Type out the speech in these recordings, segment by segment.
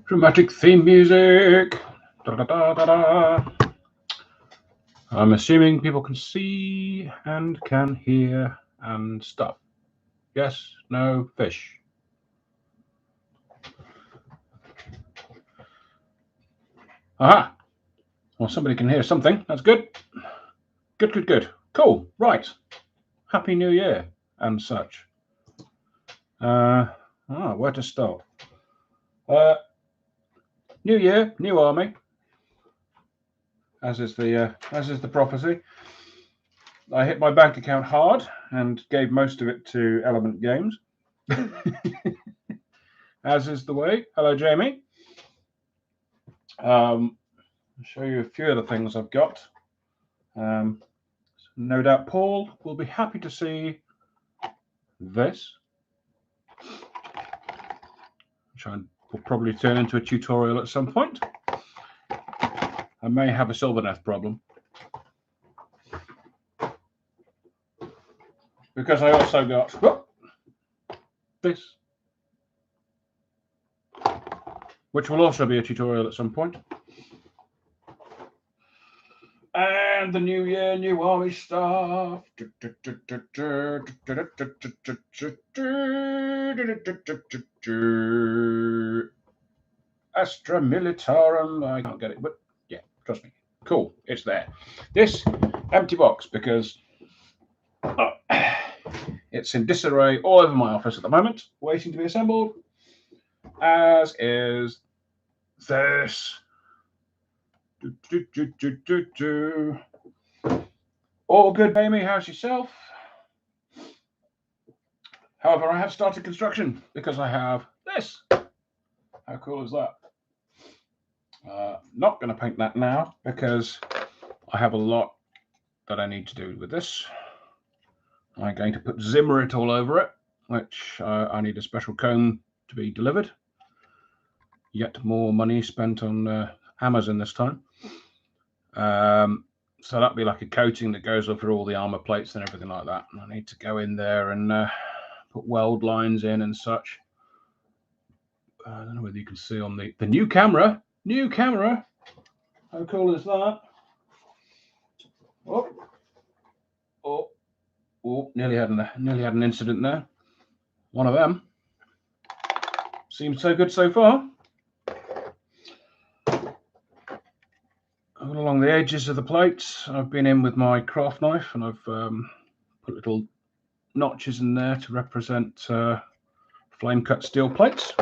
Dramatic theme music. Da, da, da, da, da. I'm assuming people can see and can hear and stuff. Yes, no, fish. Aha! Well, somebody can hear something. That's good. Good, good, good. Cool. Right. Happy New Year and such. Where to start? New year, new army. As is the prophecy. I hit my bank account hard and gave most of it to Element Games. As is the way. Hello, Jamie. I'll show you a few of the things I've got. No doubt Paul will be happy to see this, which will probably turn into a tutorial at some point. I may have a Sylvaneth problem, because I also got this, which will also be a tutorial at some point. And the new year, new army stuff. Astra Militarum. I can't get it, but yeah, trust me. Cool, it's there. This empty box, because it's in disarray all over my office at the moment, waiting to be assembled, as is this. All good, Amy. How's yourself? However, I have started construction because I have this. How cool is that? Not going to paint that now because I have a lot that I need to do with this. I'm going to put Zimmer it all over it, which I need a special comb to be delivered. Yet more money spent on Amazon this time. So that'd be like a coating that goes over all the armor plates and everything like that. And I need to go in there and put weld lines in and such. I don't know whether you can see on the new camera. New camera. How cool is that? Oh, nearly had an incident there. One of them. Seems so good so far. All along the edges of the plates, I've been in with my craft knife and I've put little notches in there to represent flame cut steel plates.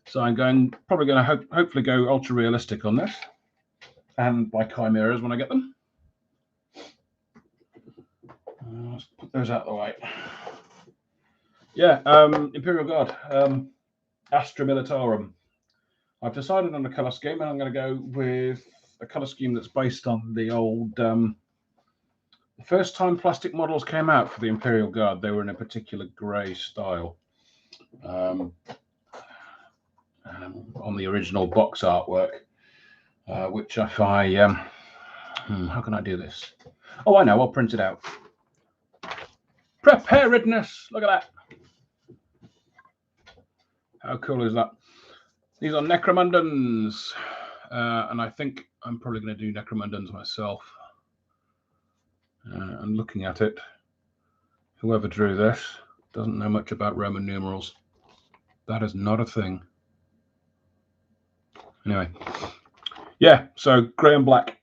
So I'm probably going to hopefully go ultra realistic on this, and by chimeras when I get them. Let's put those out of the way. Yeah, Imperial Guard, Astra Militarum. I've decided on a colour scheme, and I'm going to go with a colour scheme that's based on the old. The first time plastic models came out for the Imperial Guard, they were in a particular grey style. On the original box artwork, which if I, how can I do this? Oh, I know, I'll print it out. Preparedness, look at that. How cool is that? These are Necromancers, and I think I'm probably going to do Necromancers myself. And looking at it, whoever drew this doesn't know much about Roman numerals. That is not a thing. Anyway, yeah, so grey and black.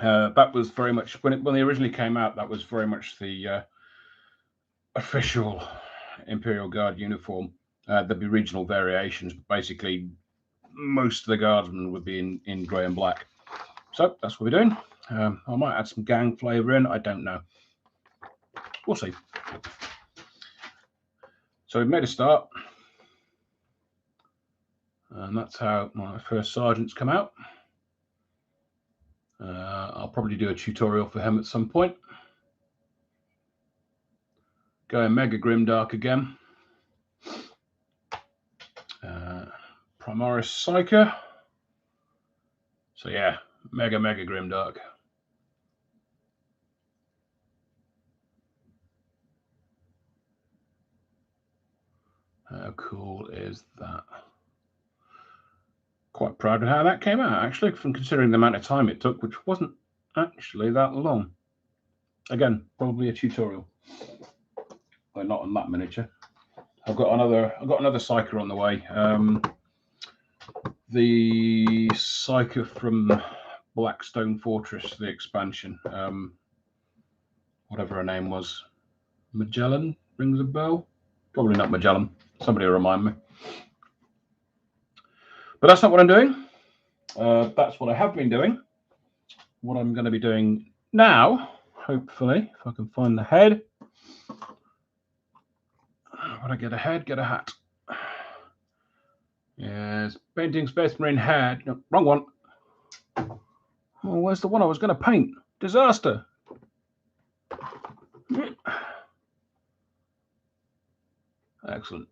That was very much, when they originally came out, that was very much the official Imperial Guard uniform. There'd be regional variations, but basically most of the guardsmen would be in grey and black. So that's what we're doing. I might add some gang flavour in, I don't know. We'll see. So we've made a start. And that's how my first sergeant's come out. I'll probably do a tutorial for him at some point. Going mega grimdark again. Primaris Psyker. So yeah, mega grimdark. How cool is that? Quite proud of how that came out, actually, from considering the amount of time it took, which wasn't actually that long. Again, probably a tutorial. Well, not on that miniature. I've got another Psyker on the way. The Psyker from Blackstone Fortress, the expansion. Whatever her name was. Magellan rings a bell. Probably not Magellan. Somebody will remind me. But that's not what I'm doing. That's what I have been doing. What I'm going to be doing now, hopefully, if I can find the head. When I get a head, get a hat. Yes, painting Space Marine head. No, wrong one. Oh, where's the one I was going to paint? Disaster. Excellent.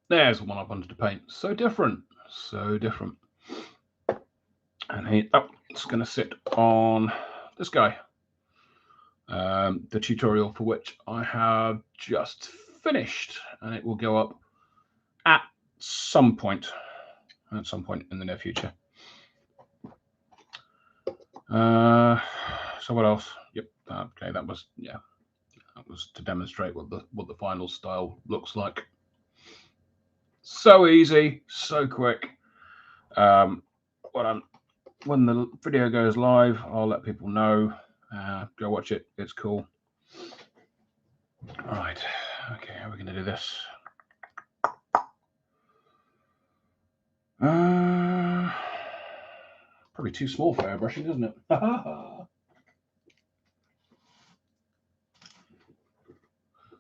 There's the one I wanted to paint. So different. So different. And it's going to sit on this guy. The tutorial for which I have just finished, and it will go up at some point in the near future. So what else? Yep. Okay, that was to demonstrate what the final style looks like. So easy, so quick. When the video goes live, I'll let people know. Go watch it. It's cool. All right. Okay, how are we going to do this? Probably too small for airbrushing, isn't it?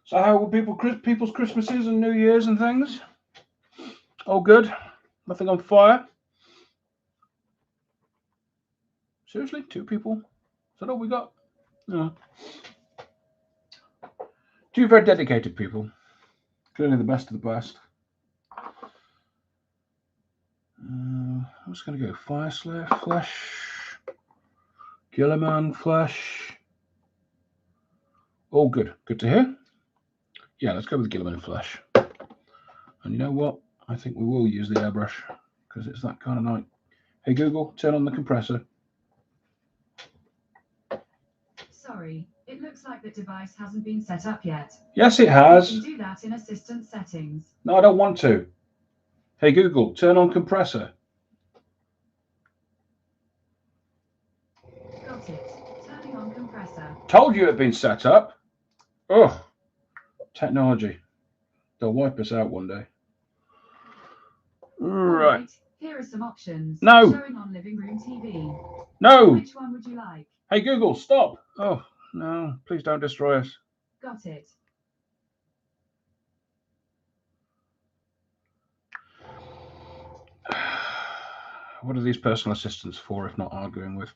So how were people's Christmases and New Year's and things? All good? Nothing on fire? Seriously? 2 people? Is that all we got? No. 2 very dedicated people. Clearly the best of the best. I'm just going to go Fire Slayer Flesh. Gilliman Flesh. All good. Good to hear. Yeah, let's go with Gilliman Flesh. And you know what? I think we will use the airbrush because it's that kind of night. Hey Google, turn on the compressor. Sorry, it looks like the device hasn't been set up yet. Yes, it has. You can do that in assistant settings. No, I don't want to. Hey Google, turn on compressor. Got it. Turning on compressor. Told you it had been set up. Oh, technology. They'll wipe us out one day. Right. Here are some options. No. Showing on living room TV. No. Which one would you like? Hey Google, stop. Oh, no, please don't destroy us. Got it. What are these personal assistants for if not arguing with?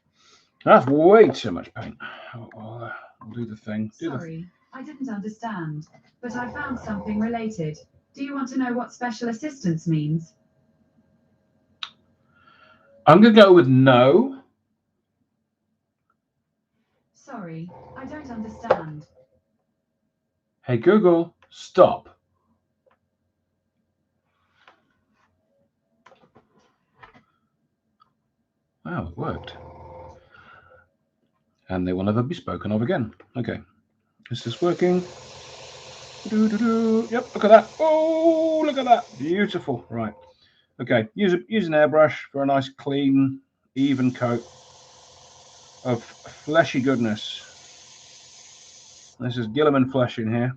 That's way too much paint. I'll do the thing. Sorry, I didn't understand, but I found something related. Do you want to know what special assistance means? I'm going to go with no. Sorry, I don't understand. Hey Google, stop. Wow, it worked. And they will never be spoken of again. Okay. Is this working? Yep, look at that. Oh, look at that. Beautiful. Right. Okay. Use an airbrush for a nice, clean, even coat of fleshy goodness. This is Gilliman Flesh in here.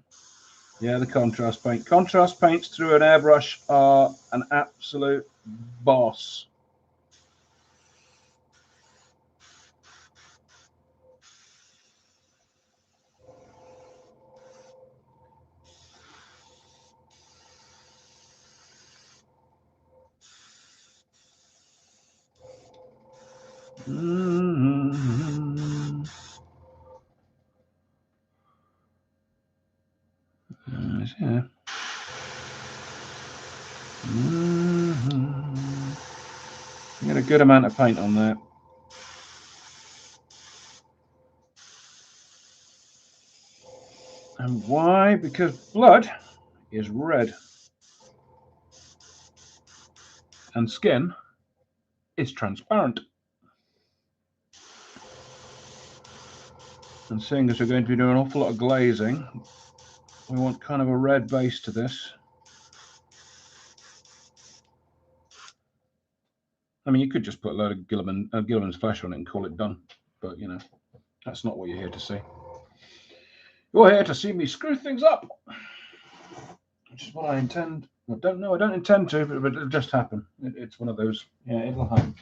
Yeah, the contrast paint. Contrast paints through an airbrush are an absolute boss. Yeah. Get a good amount of paint on there. And why? Because blood is red. and skin is transparent. And seeing as we're going to be doing an awful lot of glazing, we want kind of a red base to this. I mean, you could just put a load of Gilliman's flesh on it and call it done, but you know, that's not what you're here to see. You're here to see me screw things up, which is what I intend. I don't know. I don't intend to, but it'll just happen. It's one of those. Yeah, it'll happen.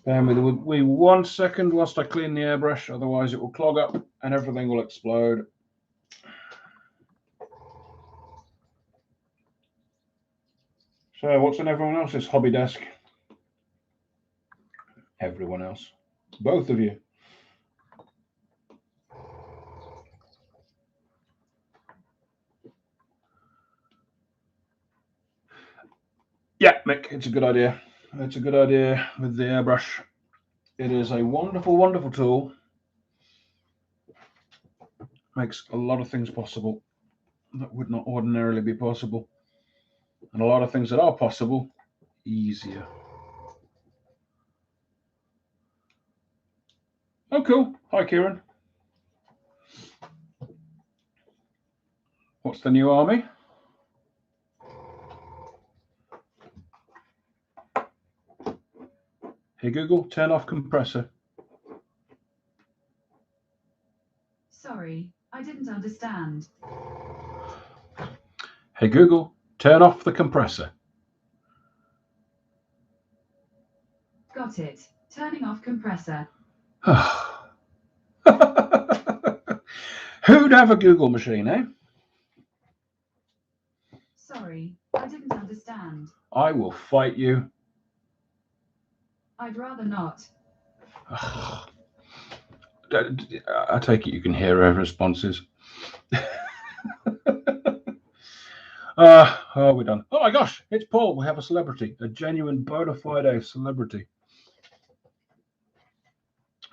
Bear with me 1 second whilst I clean the airbrush, otherwise it will clog up and everything will explode. So, what's in everyone else's hobby desk? Everyone else. Both of you. Yeah, Mick, it's a good idea. It's a good idea with the airbrush. It is a wonderful, wonderful tool. Makes a lot of things possible that would not ordinarily be possible. And a lot of things that are possible, easier. Oh, cool. Hi, Kieran. What's the new army? Hey, Google, turn off compressor. Sorry, I didn't understand. Hey, Google, turn off the compressor. Got it. Turning off compressor. Who'd have a Google machine, eh? Sorry, I didn't understand. I will fight you. I'd rather not. I take it you can hear her responses. We're done. Oh my gosh, it's Paul. We have a celebrity, a genuine bona fide celebrity.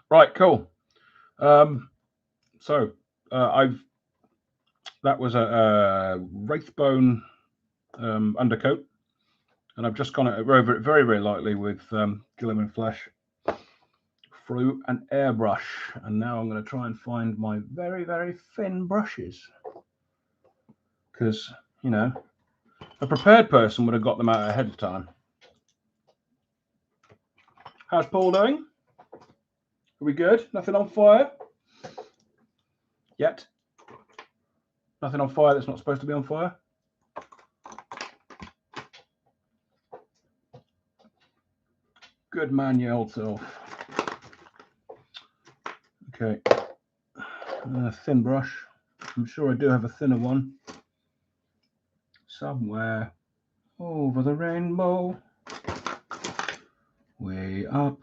Right, cool. That was a Wraithbone undercoat, and I've just gone over it very, very lightly with Gilliman Flesh through an airbrush, and now I'm going to try and find my very, very thin brushes, because you know, a prepared person would have got them out ahead of time. How's Paul doing? Are we good? Nothing on fire yet? Nothing on fire that's not supposed to be on fire? Good man, you old self. Okay. A thin brush. I'm sure I do have a thinner one. Somewhere over the rainbow. Way up.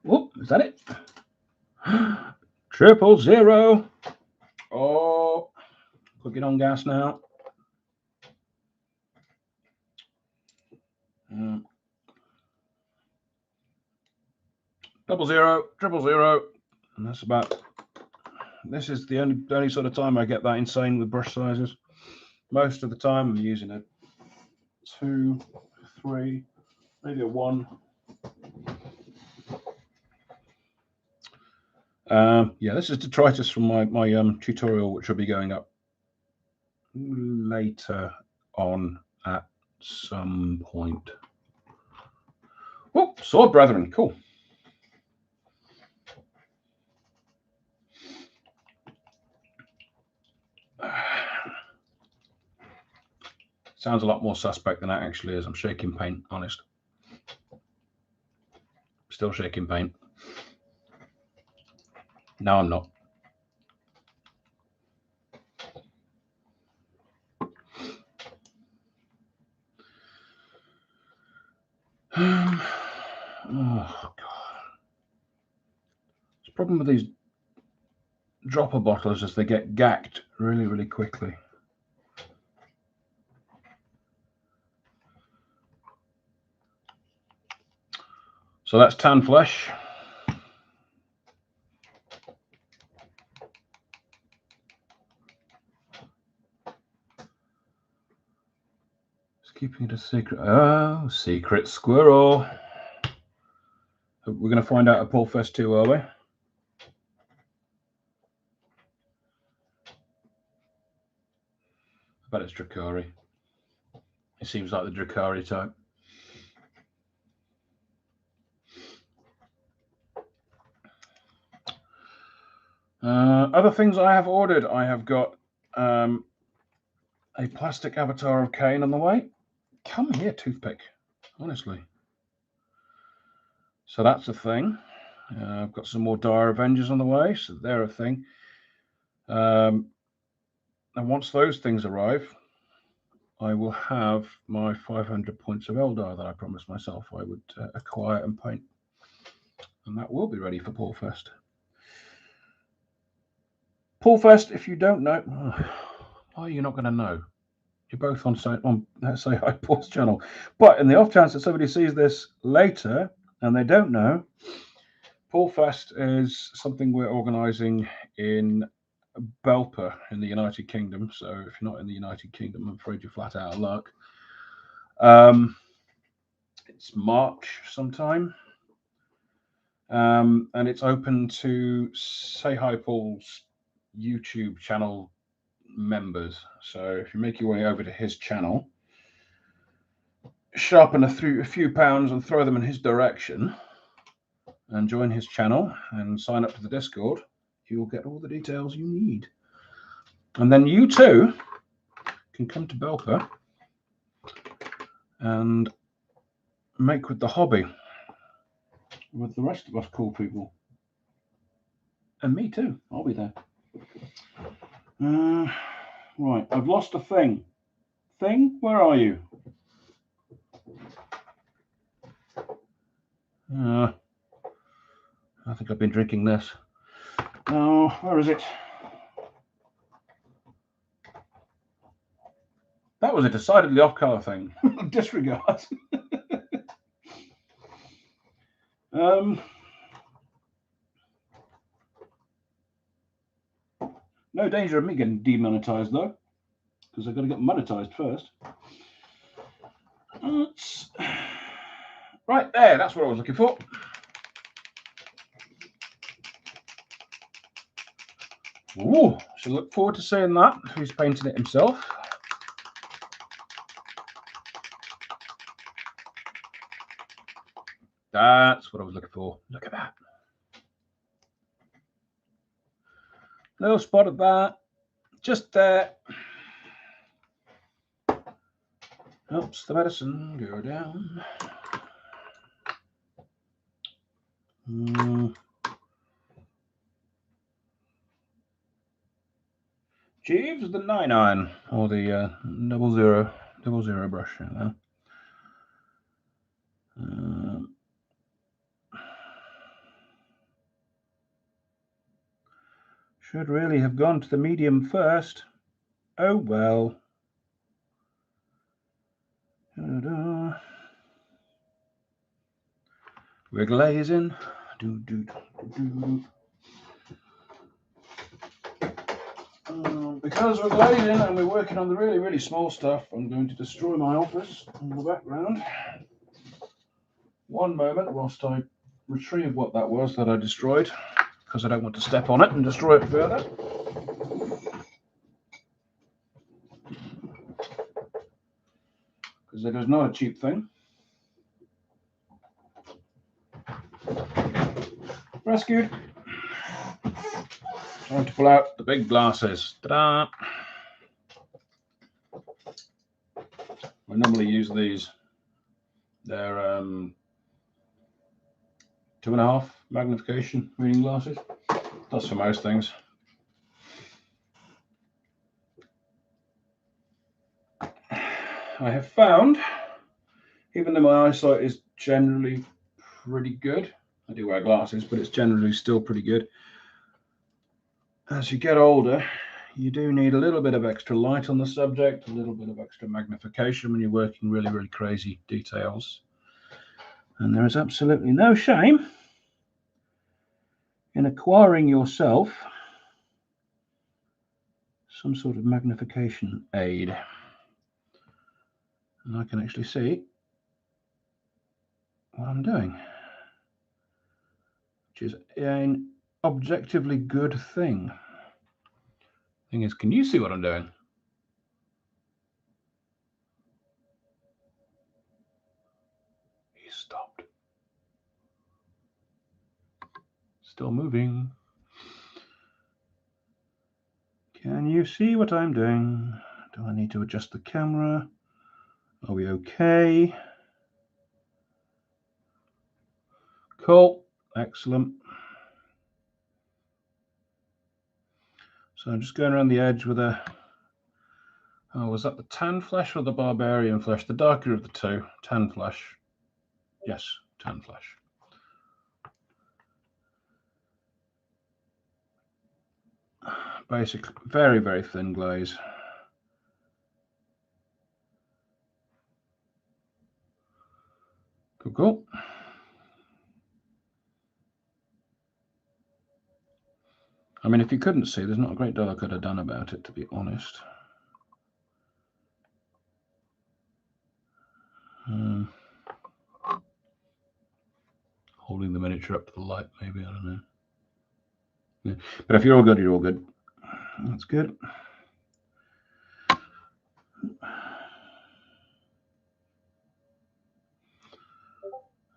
Oh, is that it? 000. Oh, cooking on gas now. 000, 000. And that's about, this is the only sort of time I get that insane with brush sizes. Most of the time I'm using a 2, 3, maybe a 1. Yeah, this is detritus from my tutorial, which will be going up later on at some point. Oh, sword brethren, cool. Sounds a lot more suspect than that actually is. I'm shaking paint, honest. Still shaking paint. No, I'm not. Oh God. The problem with these dropper bottles is they get gacked really, really quickly. So that's tan flesh. Keeping it a secret. Oh, secret squirrel. We're going to find out at Paulfest too, are we? I bet it's Drakari. It seems like the Drakari type. Other things I have ordered. I have got a plastic avatar of Cain on the way. Come here, toothpick. Honestly. So that's a thing. I've got some more Dire Avengers on the way, so they're a thing. And once those things arrive, I will have my 500 points of Eldar that I promised myself I would acquire and paint. And that will be ready for Paulfest. Paulfest, if you don't know, why are you not going to know? You're both on let's say Hi Paul's channel. But in the off chance that somebody sees this later and they don't know, Paulfest is something we're organising in Belper in the United Kingdom. So if you're not in the United Kingdom, I'm afraid you're flat out of luck. It's March sometime. And it's open to Say Hi Paul's YouTube channel members. So if you make your way over to his channel, sharpen a few pounds and throw them in his direction and join his channel and sign up to the Discord, you'll get all the details you need. And then you too can come to Belper and make with the hobby with the rest of us cool people. And me too. I'll be there. Right, I've lost a thing. Thing, where are you? I think I've been drinking this. Oh, where is it? That was a decidedly off-color thing. Disregard. No danger of me getting demonetized though, because I've got to get monetized first. Right there, that's what I was looking for. Ooh, so look forward to seeing that. He's painting it himself. That's what I was looking for. Look at that. Little spot of that. Just there. Helps the medicine go down. Jeeves, the 9-iron or the 00 brush. You know. Should really have gone to the medium first. Oh well. We're glazing. Because we're glazing and we're working on the really, really small stuff, I'm going to destroy my office in the background. One moment whilst I retrieve what that was that I destroyed, because I don't want to step on it and destroy it further. Because it is not a cheap thing. Rescued. Time to pull out the big glasses. Ta-da! I normally use these. They're 2.5 magnification reading glasses. That's for most things. I have found, even though my eyesight is generally pretty good, I do wear glasses, but it's generally still pretty good. As you get older, you do need a little bit of extra light on the subject, a little bit of extra magnification when you're working really, really crazy details. And there is absolutely no shame in acquiring yourself some sort of magnification aid. and I can actually see what I'm doing, which is an objectively good thing. Thing is, can you see what I'm doing? He stopped. Still moving. Can you see what I'm doing? Do I need to adjust the camera? Are we okay? Cool. Excellent. So I'm just going around the edge with a... Oh, was that the tan flesh or the barbarian flesh? The darker of the two. Tan flesh. Yes, tan flesh. Basically, very, very thin glaze. Cool, cool. I mean, if you couldn't see, there's not a great deal I could have done about it, to be honest. Holding the miniature up to the light, maybe, I don't know. Yeah. But if you're all good, you're all good. That's good.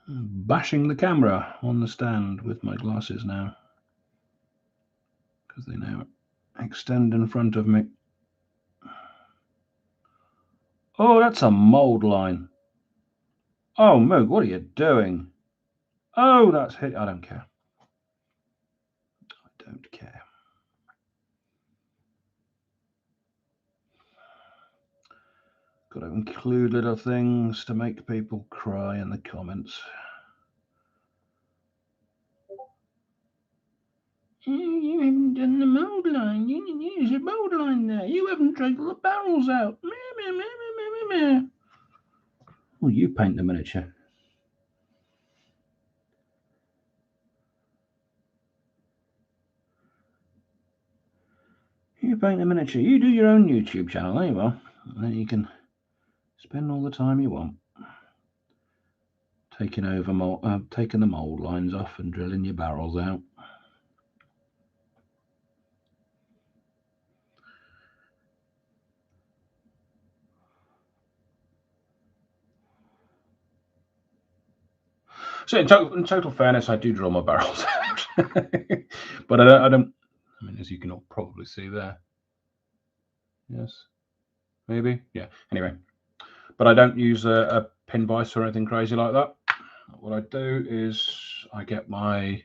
Bashing the camera on the stand with my glasses now, because they now extend in front of me. Oh, that's a mold line. Oh, Moog, what are you doing? Oh, that's hit. I don't care. I don't care. Got to include little things to make people cry in the comments. You haven't done the mold line. There's a mold line there. You haven't dragged the barrels out. Well, you paint the miniature. You paint the miniature. You do your own YouTube channel. There you are. And then you can spend all the time you want taking the mold lines off and drilling your barrels out. So in total fairness, I do draw my barrels out, but I don't. I mean, as you can all probably see there. Yes, maybe. Yeah. Anyway, but I don't use a pin vise or anything crazy like that. What I do is I get my...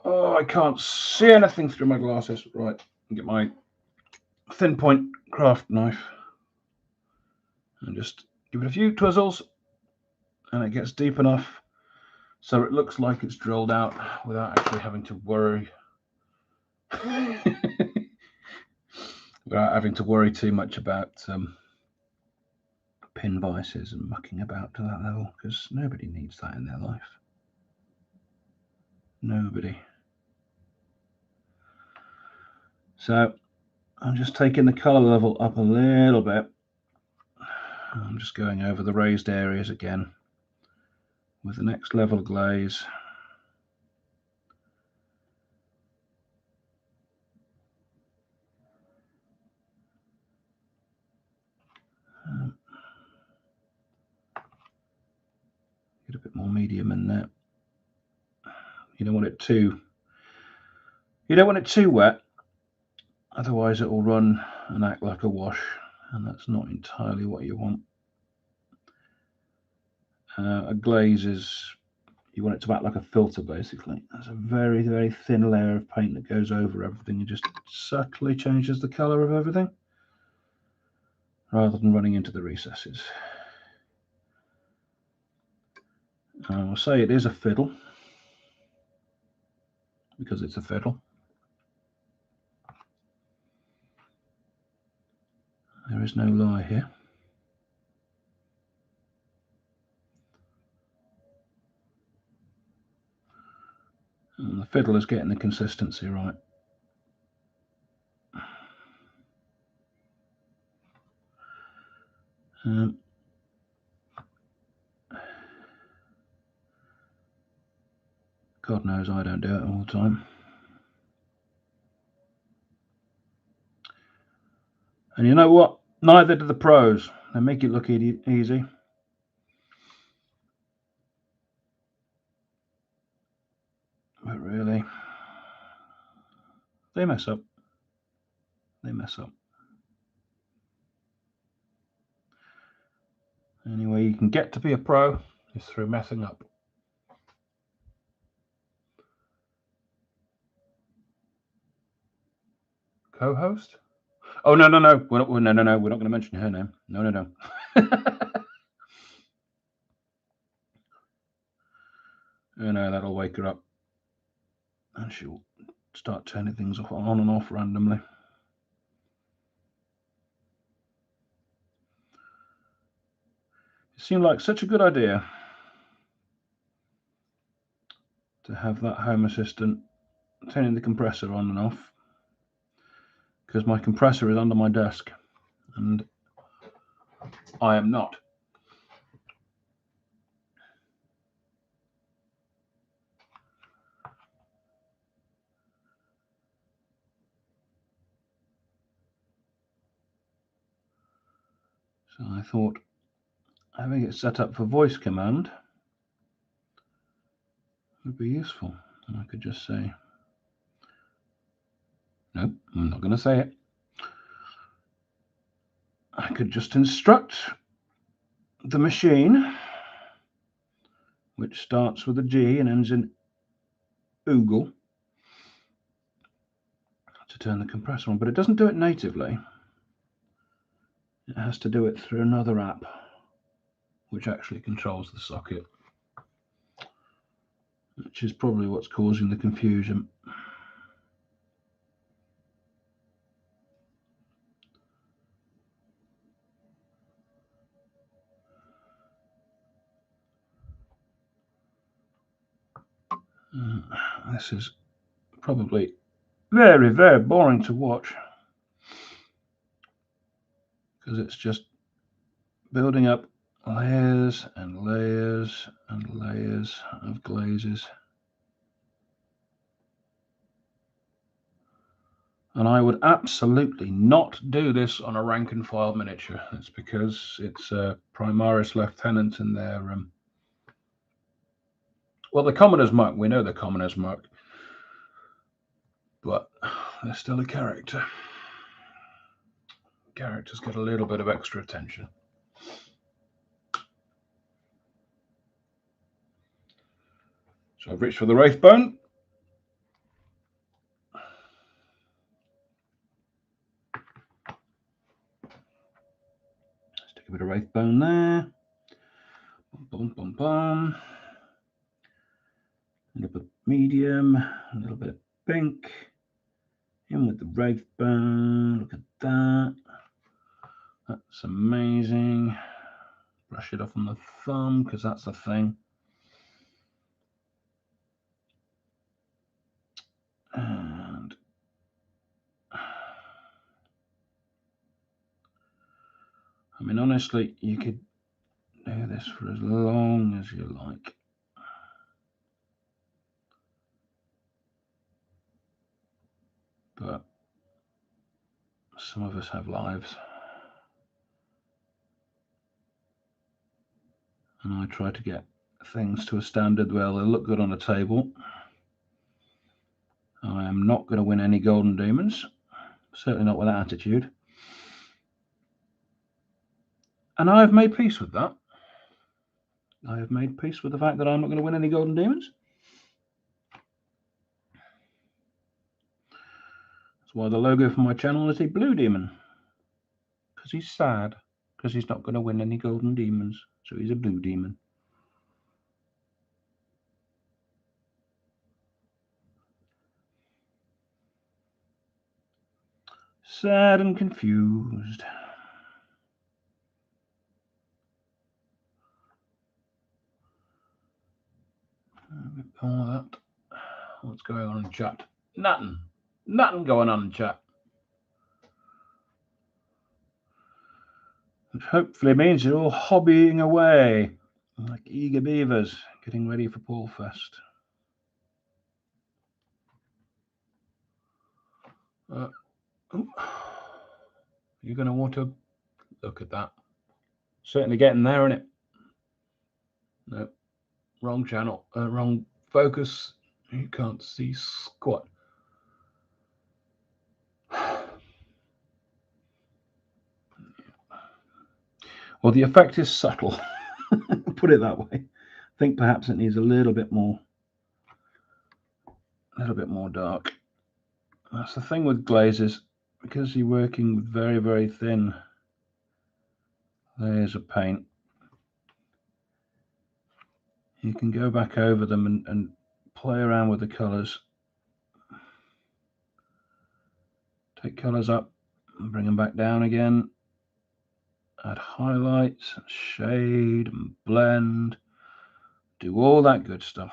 Oh, I can't see anything through my glasses. Right, get my thin point craft knife and just give it a few twizzles, and it gets deep enough so it looks like it's drilled out without actually having to worry. Without having to worry too much about pin vices and mucking about to that level, because nobody needs that in their life. Nobody. So I'm just taking the color level up a little bit. I'm just going over the raised areas again with the next level of glaze. Get a bit more medium in there. You don't want it too wet, otherwise it will run and act like a wash, and that's not entirely what you want. A glaze is, you want it to act like a filter, basically. There's a very, very thin layer of paint that goes over everything and just subtly changes the color of everything, rather than running into the recesses. I will say it is a fiddle, because it's a fiddle. There is no lie here. And the fiddle is getting the consistency right. God knows I don't do it all the time. And you know what? Neither do the pros. They make it look easy. But really, they mess up. They mess up. The only way you can get to be a pro is through messing up. Co-host? Oh, no. We're not going to mention her name. No. Oh, no, that'll wake her up. And she'll start turning things on and off randomly. It seemed like such a good idea to have that Home Assistant turning the compressor on and off, because my compressor is under my desk and I am not. So I thought having it set up for voice command would be useful. And I could just say, no, I'm not going to say it. I could just instruct the machine, which starts with a G and ends in Oogle, to turn the compressor on, but it doesn't do it natively. It has to do it through another app, which actually controls the socket, which is probably what's causing the confusion. This is probably very, very boring to watch, because it's just building up layers and layers and layers of glazes. And I would absolutely not do this on a rank and file miniature. It's because it's Primaris Lieutenant in their well, the Commoner's Mark. We know the Commoner's Mark, but they're still a character. Characters get a little bit of extra attention. So I've reached for the Wraith Bone. Stick a bit of Wraith Bone there. Boom, boom, boom. A little bit medium, a little bit pink. In with the Wraith Bone. Look at that. That's amazing. Brush it off on the thumb, because that's the thing. And I mean, honestly, you could do this for as long as you like. But some of us have lives. And I try to get things to a standard where they look good on a table. I am not going to win any golden demons. Certainly not with that attitude. And I have made peace with that. I have made peace with the fact that I'm not going to win any golden demons. That's why the logo for my channel is a blue demon. Because he's sad. Because he's not going to win any golden demons. So he's a blue demon. Sad and confused. All that. What's going on in chat? Nothing. Nothing going on in chat. Which hopefully means you're all hobbying away like eager beavers getting ready for Paulfest. You're going to want to look at that. Certainly getting there, isn't it? No, wrong channel, wrong focus. You can't see squat. Well, the effect is subtle. Put it that way. I think perhaps it needs a little bit more dark. That's the thing with glazes, because you're working with very, very thin layers of paint. You can go back over them and play around with the colors. Take colors up and bring them back down again. Add highlights, shade, and blend. Do all that good stuff.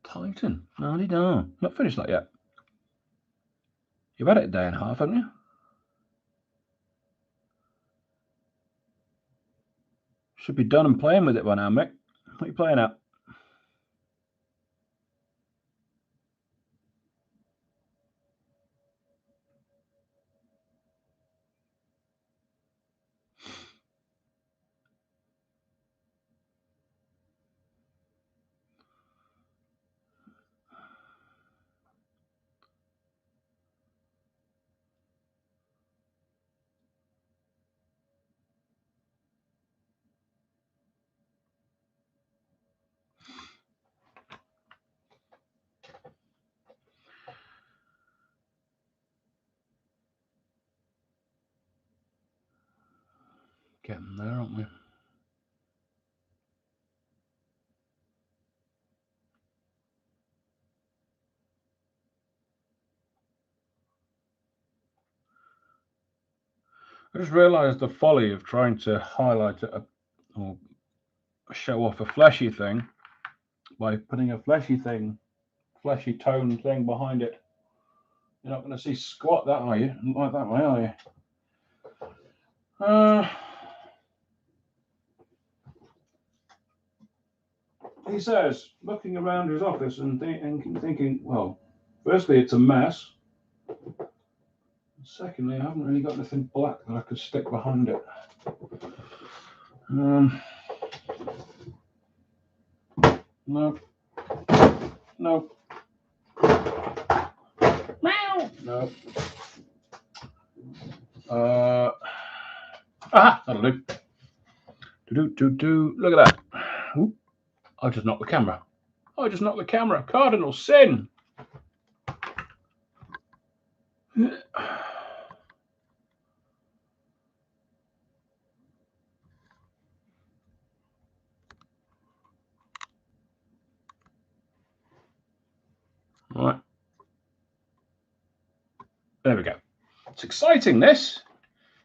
Titan. No, not finished that yet. You've had it a day and a half, haven't you? Should be done and playing with it by now, Mick. What are you playing at? Getting there, aren't we? I just realised the folly of trying to highlight it or show off a fleshy thing by putting a fleshy tone thing behind it. You're not going to see squat that, are you? Not like that way, are you? He says, looking around his office and thinking, well, firstly, it's a mess. Secondly, I haven't really got anything black that I could stick behind it. No. No. No. That'll do. Look at that. Ooh, I just knocked the camera. Cardinal sin. Right. There we go. It's exciting, this.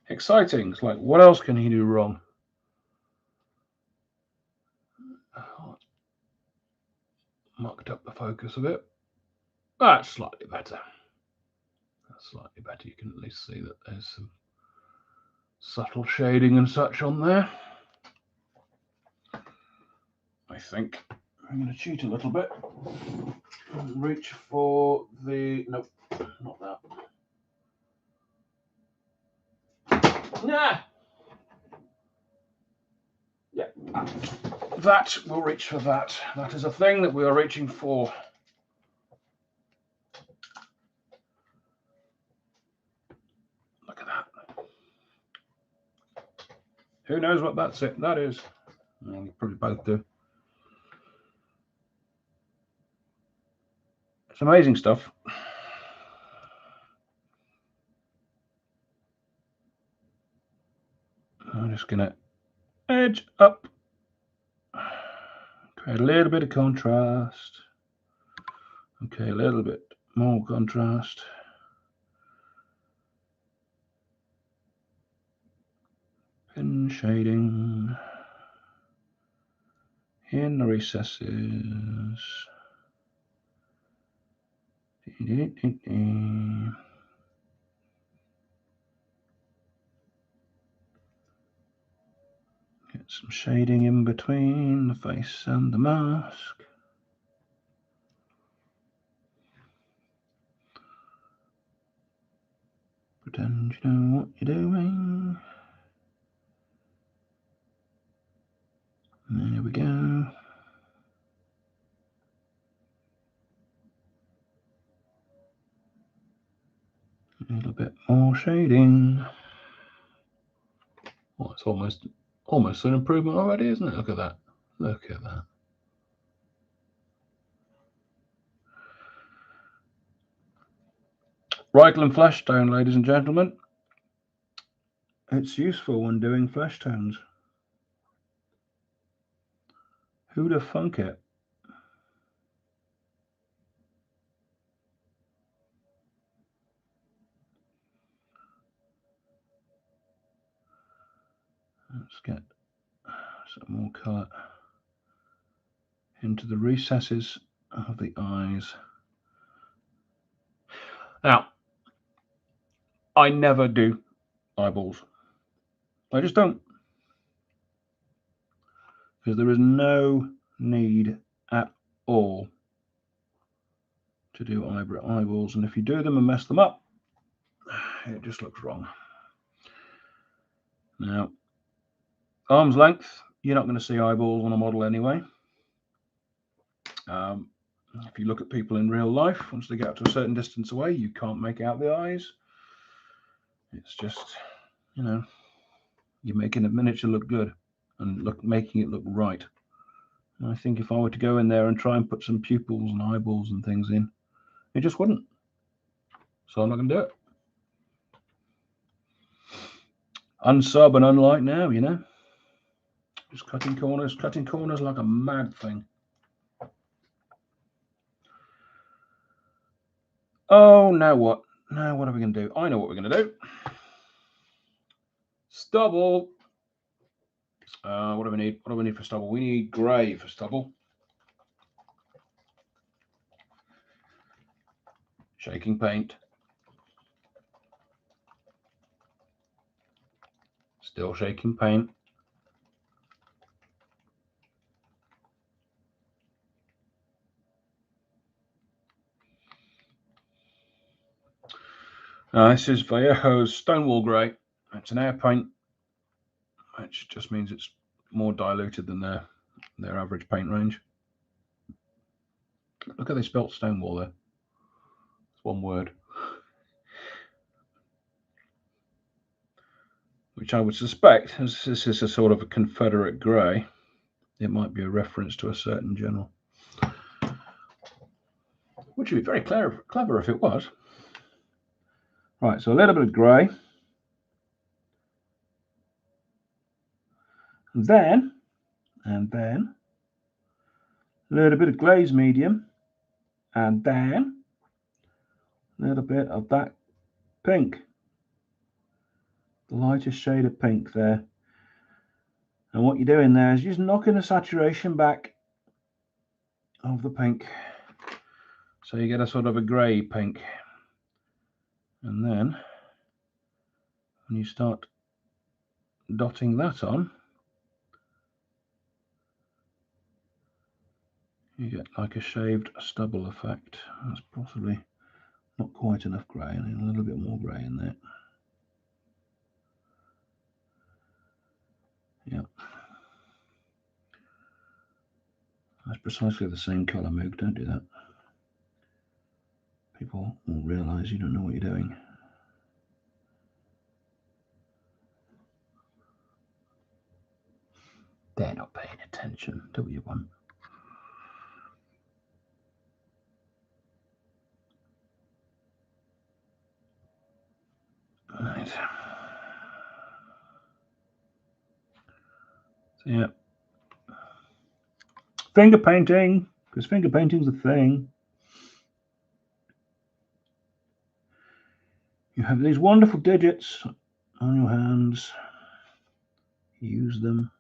Exciting. It's like, what else can he do wrong? Mucked up the focus a bit. That's slightly better. You can at least see that there's some subtle shading and such on there. I think I'm going to cheat a little bit and reach for the... Nope, not that. Nah. Yeah, that, we'll reach for that. That is a thing that we are reaching for. Look at that. Who knows what that is? Well, we probably both do. It's amazing stuff. I'm just going to edge up. Create a little bit of contrast. Okay, a little bit more contrast. Pin shading. in the recesses. Get some shading in between the face and the mask. Pretend you know what you're doing. There we go. A little bit more shading. Oh, it's almost an improvement already, isn't it? Look at that. Look at that. Raglan flesh tone, ladies and gentlemen. It's useful when doing flesh tones. Who'd have thunk it? Let's get some more colour into the recesses of the eyes. Now, I never do eyeballs. I just don't. Because there is no need at all to do eyeballs. And if you do them and mess them up, it just looks wrong. Now, arm's length, you're not going to see eyeballs on a model anyway. If you look at people in real life, once they get up to a certain distance away, you can't make out the eyes. It's just, you know, you're making a miniature look good and making it look right. And I think if I were to go in there and try and put some pupils and eyeballs and things in, it just wouldn't. So I'm not going to do it. Unsub and unlike now, you know. Just cutting corners like a mad thing. Oh, now what? Now what are we going to do? I know what we're going to do. Stubble. What do we need? What do we need for stubble? We need grey for stubble. Shaking paint. Still shaking paint. This is Vallejo's Stonewall Grey. It's an air paint, which just means it's more diluted than their average paint range. Look how they spelt Stonewall there. It's one word. Which I would suspect, as this is a sort of a Confederate grey, it might be a reference to a certain general. Which would be very clever if it was. Right, so a little bit of grey. And then a little bit of glaze medium, and then a little bit of that pink, the lightest shade of pink there. And what you're doing there is just knocking the saturation back of the pink, so you get a sort of a grey pink. And then when you start dotting that on, you get like a shaved stubble effect. That's possibly not quite enough grey. I need a little bit more grey in there. Yeah. That's precisely the same colour, Moog. Don't do that. People will realise you don't know what you're doing. They're not paying attention. Do what you want. Right. So yeah. Finger painting, because finger painting's a thing. You have these wonderful digits on your hands. Use them.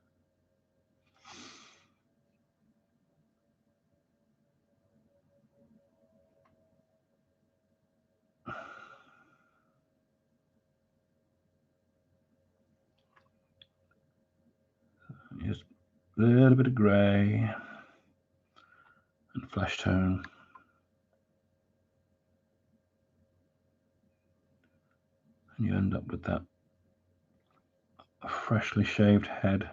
a little bit of grey and flesh tone. And you end up with that freshly shaved head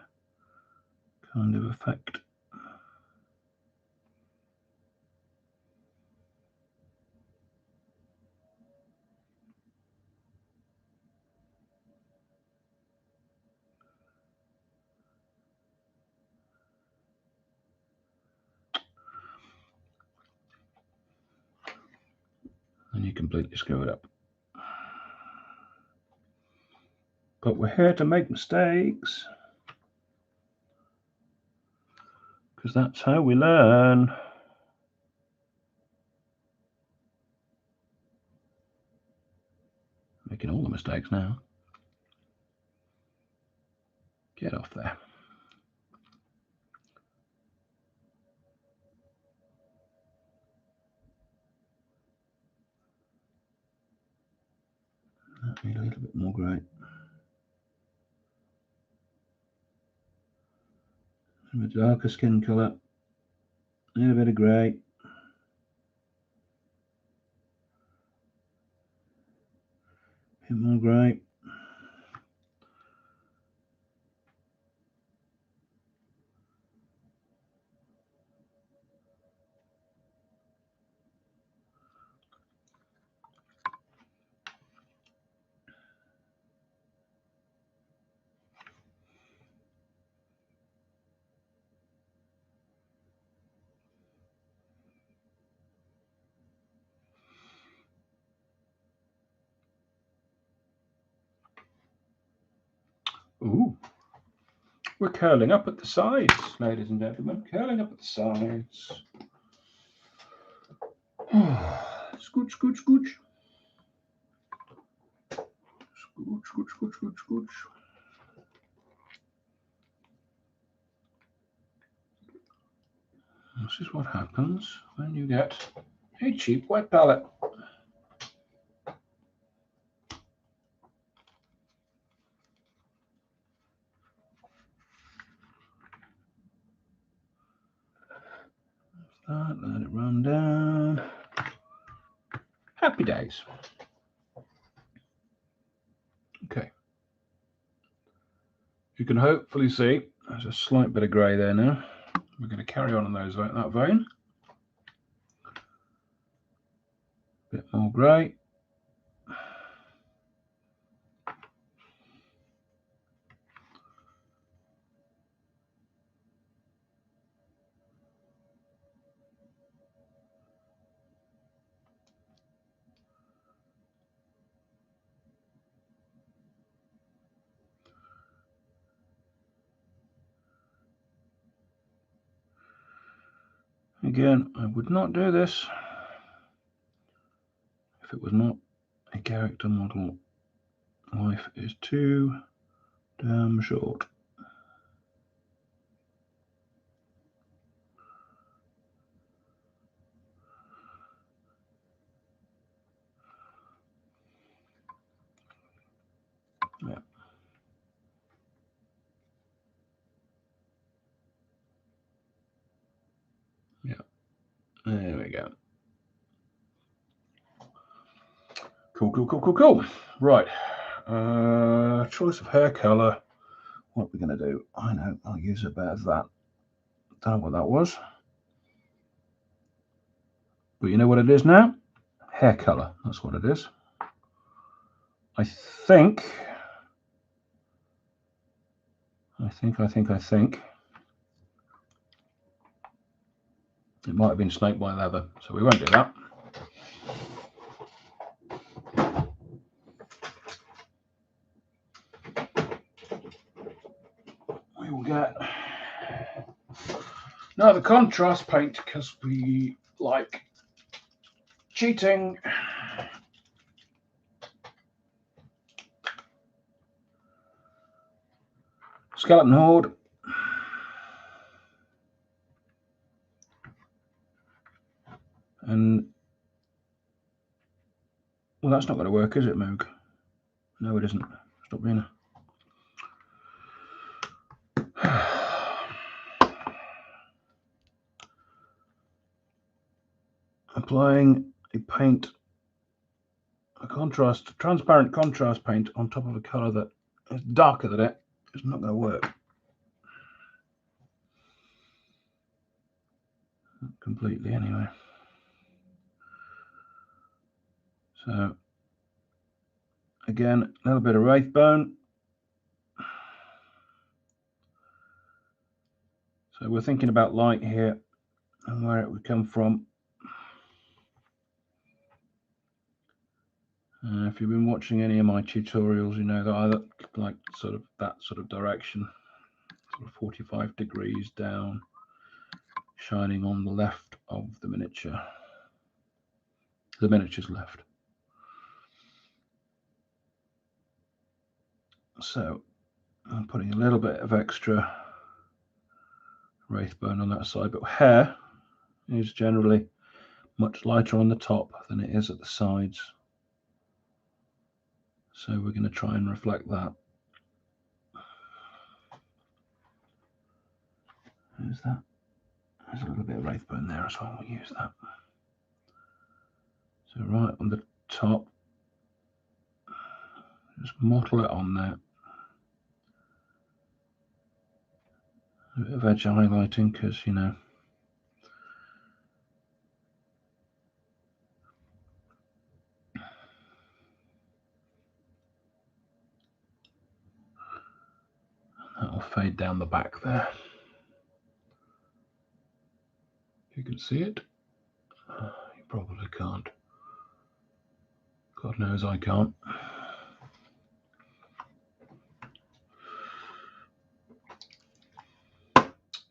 kind of effect. And you completely screw it up. But we're here to make mistakes, because that's how we learn. Making all the mistakes now. Get off there. That need a little bit more grey. And a darker skin colour. A little bit of grey. A bit more grey. Ooh. We're curling up at the sides, ladies and gentlemen. Curling up at the sides. Scooch, scooch, scooch. Scooch, scooch, scooch, scooch, scooch. This is what happens when you get a cheap wet palette. That, let it run down. Happy days. Okay. You can hopefully see there's a slight bit of grey there now. We're going to carry on in that vein. A bit more grey. Again, I would not do this if it was not a character model. Life is too damn short. Yeah. Yeah. There we go. Cool, cool, cool, cool, cool. Right. Choice of hair colour. What are we going to do? I know. I'll use a bit of that. Don't know what that was. But you know what it is now? Hair colour. That's what it is. I think. It might have been snake by leather, so we won't do that. We will get another contrast paint because we like cheating. Skeleton Horde. And well, that's not going to work, is it, Moog? No, it isn't. Stop being a... applying a paint, transparent contrast paint on top of a color that is darker than it is not going to work. Not completely, anyway. So again, a little bit of Wraithbone. So we're thinking about light here and where it would come from. If you've been watching any of my tutorials, you know that I like sort of that sort of direction, sort of 45 degrees down, shining on the left of the miniature. The miniature's left. So I'm putting a little bit of extra Wraithbone on that side, but hair is generally much lighter on the top than it is at the sides. So we're going to try and reflect that. There's that. There's a little bit of Wraithbone there as well. We'll use that. So right on the top, just mottle it on there. A bit of edge highlighting because, you know, that'll fade down the back there. You can see it. You probably can't. God knows I can't.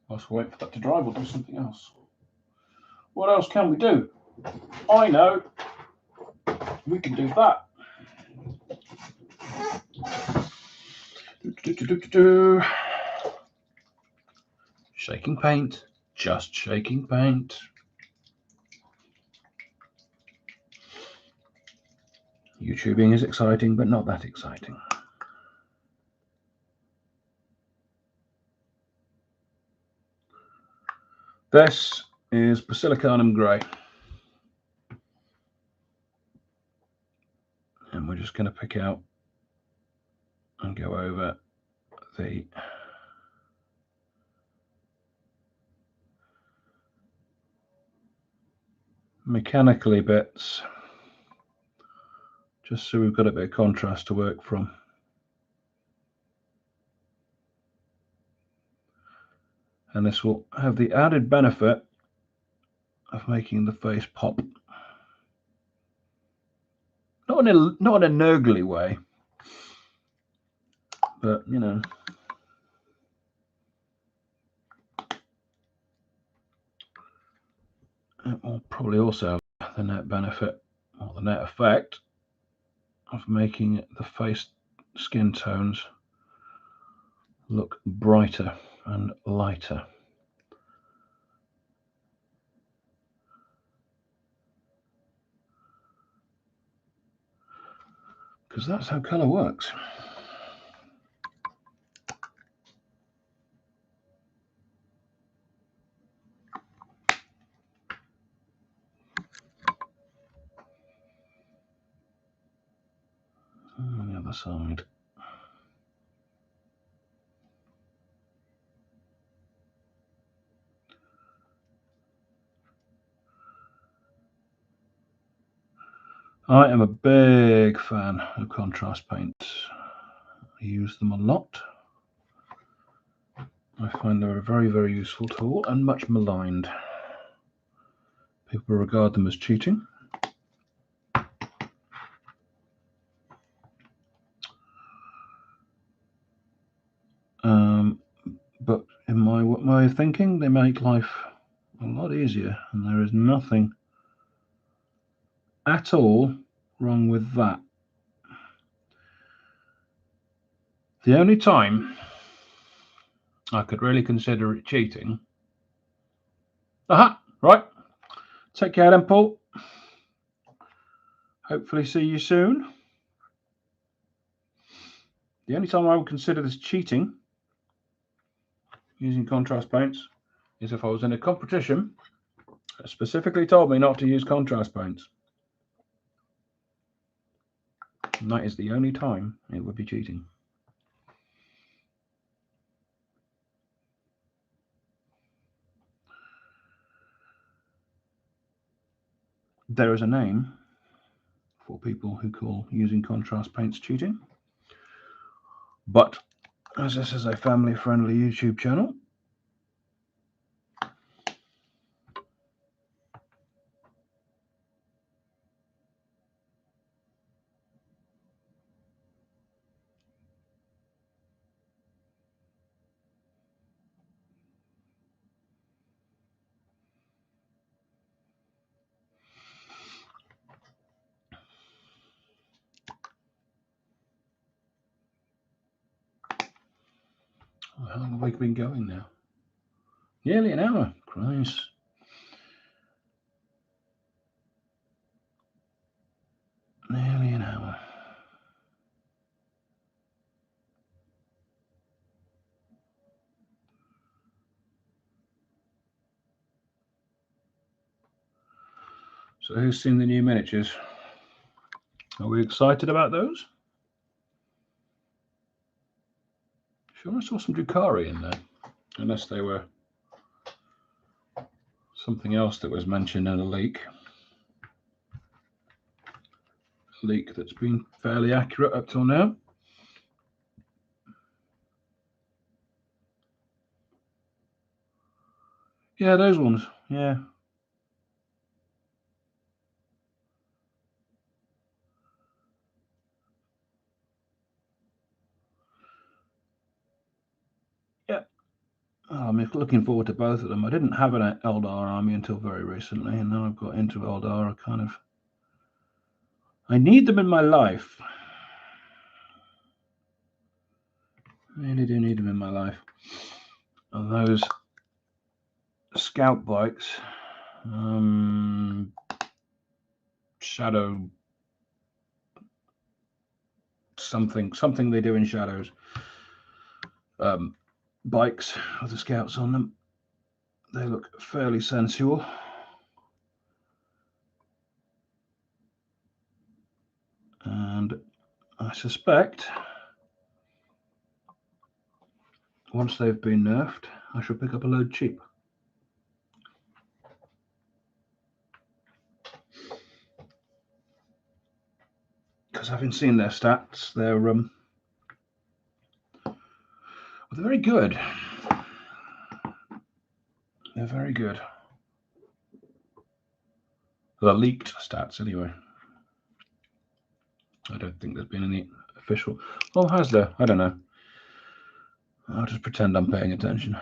Whilst we wait for that to dry, we'll do something else. What else can we do? I know. We can do that. Shaking paint. Just shaking paint. YouTubing is exciting, but not that exciting. This is Basilicanum Grey. And we're just going to pick out and go over the mechanically bits, just so we've got a bit of contrast to work from. And this will have the added benefit of making the face pop. Not in a nurgly way, but you know. It will probably also have the net benefit or the net effect of making the face skin tones look brighter and lighter. Because that's how colour works. On the other side. I am a big fan of contrast paints. I use them a lot. I find they're a very, very useful tool and much maligned. People regard them as cheating. But in my way of thinking, they make life a lot easier, and there is nothing at all wrong with that. The only time I could really consider it cheating. Right. Take care then, Paul. Hopefully see you soon. The only time I would consider this cheating using contrast paints is if I was in a competition specifically told me not to use contrast paints. And that is the only time it would be cheating. There is a name for people who call using contrast paints cheating. But as this is a family-friendly YouTube channel, how long have we been going now? Nearly an hour. Christ. Nearly an hour. So who's seen the new miniatures? Are we excited about those? Sure, I saw some Drukhari in there. Unless they were something else that was mentioned in a leak. A leak that's been fairly accurate up till now. Yeah, those ones. Yeah. Yeah. Oh, I'm looking forward to both of them. I didn't have an Eldar army until very recently, and now I've got into Eldar. I need them in my life. I really do need them in my life. And those scout bikes, shadow something they do in shadows, bikes with the scouts on them. They look fairly sensual. And I suspect once they've been nerfed, I shall pick up a load cheap. Because having seen their stats, they're very good. They're very good. The leaked stats, anyway. I don't think there's been any official. Well, has there? I don't know. I'll just pretend I'm paying attention.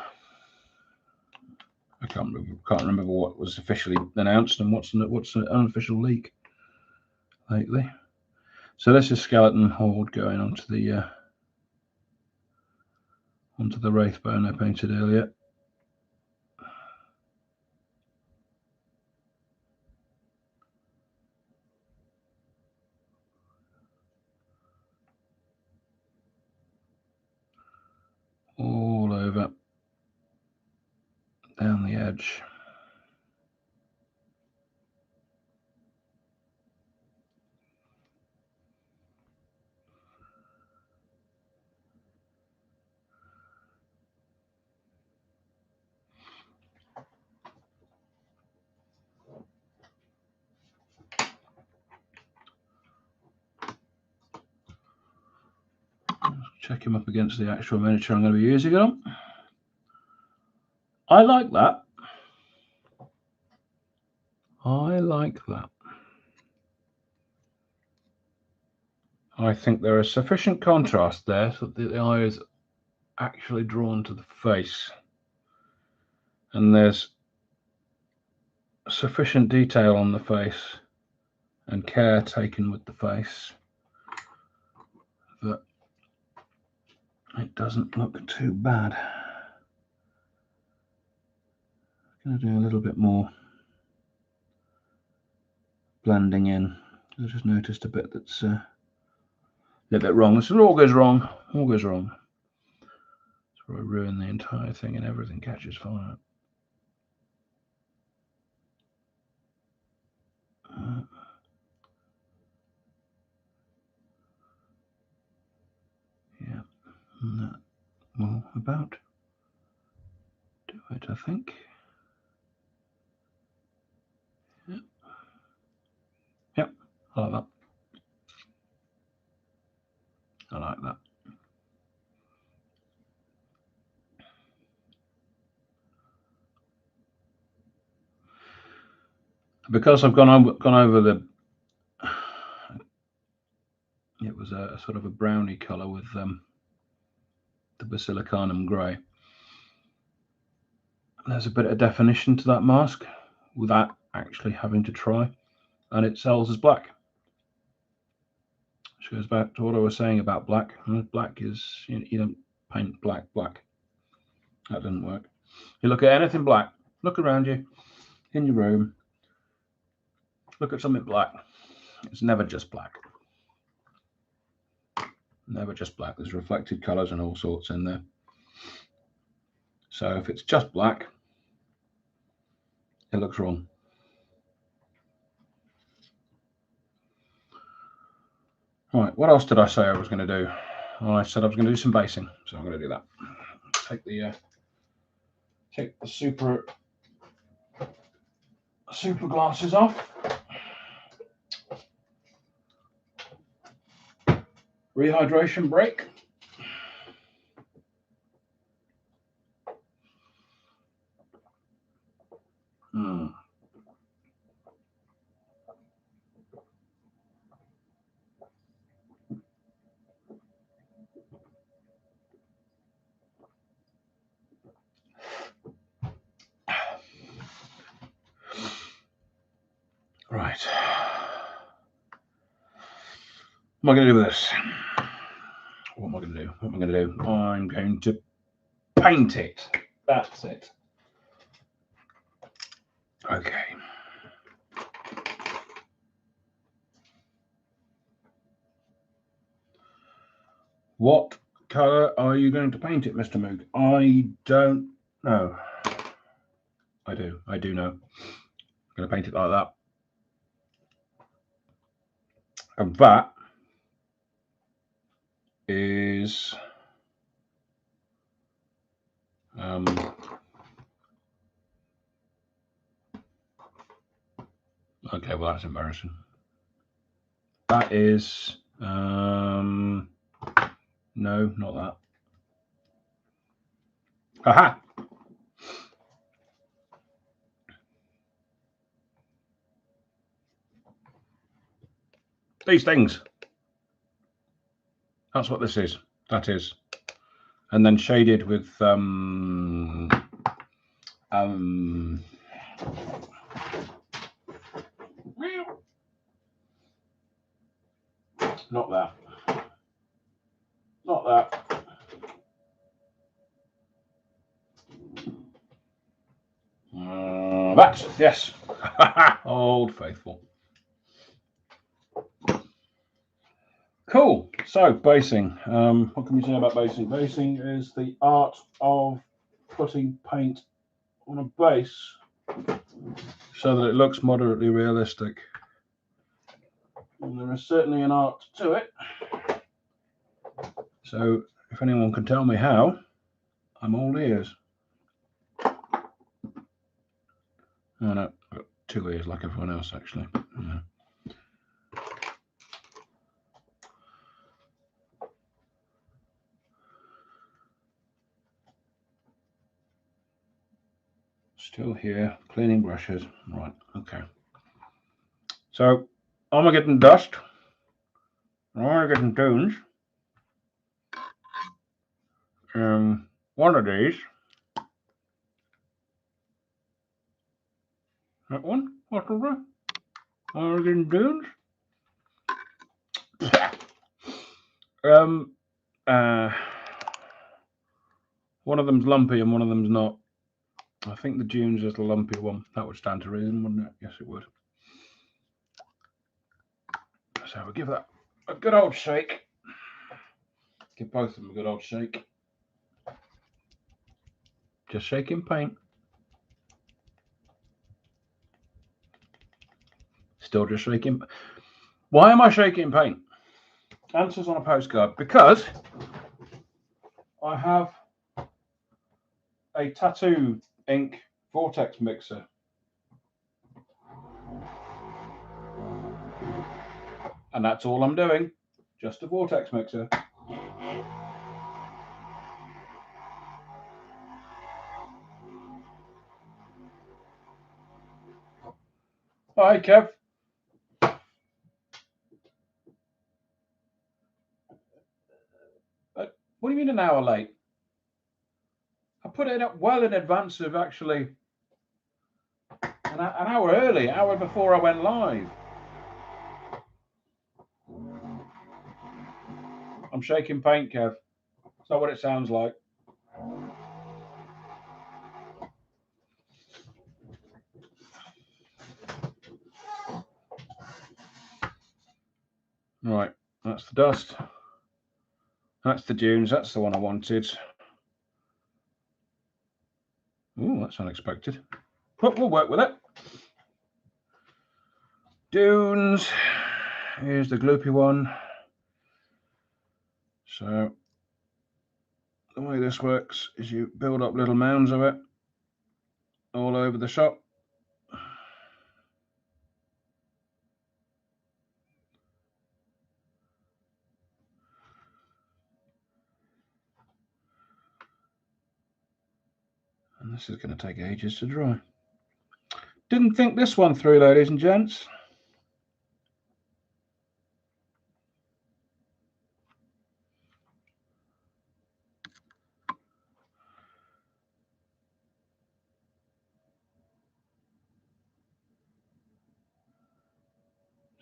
I can't remember what was officially announced and what's an unofficial leak lately. So this is Skeleton Horde going onto the Wraithbone I painted earlier. All over, down the edge. Check him up against the actual miniature I'm going to be using it on. I like that. I like that. I think there is sufficient contrast there so that the eye is actually drawn to the face. And there's sufficient detail on the face and care taken with the face that it doesn't look too bad. I'm going to do a little bit more blending in. I just noticed a bit that's a little bit wrong. So it all goes wrong. All goes wrong. So I ruin the entire thing and everything catches fire. Yeah, that will about do it, I think. Yep, yep, I like that. I like that. Because I've gone over the, it was a sort of a browny colour with the Basilicanum grey. There's a bit of definition to that mask without actually having to try, and it sells as black. Which goes back to what I was saying about black. Black is, you don't paint black. That doesn't work. You look at anything black, look around you, in your room, look at something black. It's never just black. Never just black. There's reflected colours and all sorts in there. So if it's just black, it looks wrong. Right, what else did I say I was going to do? Well, I said I was going to do some basing, so I'm going to do that. Take the super glasses off. Rehydration break. Right. What am I going to do with this? What am I going to do? What am I going to do? I'm going to paint it. That's it. Okay. What colour are you going to paint it, Mr. Moog? I don't know. I do know. I'm going to paint it like that. And that is okay, well that's embarrassing. That is no, not that. Aha! These things. That's what this is. That is. And then shaded with not that. Not that. That, yes. Old Faithful. Cool. So basing. What can we say about basing? Basing is the art of putting paint on a base so that it looks moderately realistic. And there is certainly an art to it. So if anyone can tell me how, I'm all ears. Oh no, I've got 2 ears like everyone else actually. Yeah. Still here, cleaning brushes. Right, okay. So am I getting dust? Am I getting tunes? One of these. That one? What of that? Am I getting tunes? One of them's lumpy and one of them's not. I think the dunes is the lumpy one. That would stand to reason, wouldn't it? Yes, it would. So we'll give that a good old shake. Give both of them a good old shake. Just shaking paint. Still just shaking. Why am I shaking paint? Answers on a postcard. Because I have a tattoo ink vortex mixer. And that's all I'm doing. Just a vortex mixer. Hi, Kev. What do you mean an hour late? I put it up well in advance of actually an hour early, an hour before I went live. I'm shaking paint, Kev. It's not what it sounds like. Right, that's the dust. That's the dunes. That's the one I wanted. Oh, that's unexpected. But we'll work with it. Dunes. Here's the gloopy one. So the way this works is you build up little mounds of it all over the shop. And this is going to take ages to dry. Didn't think this one through, ladies and gents.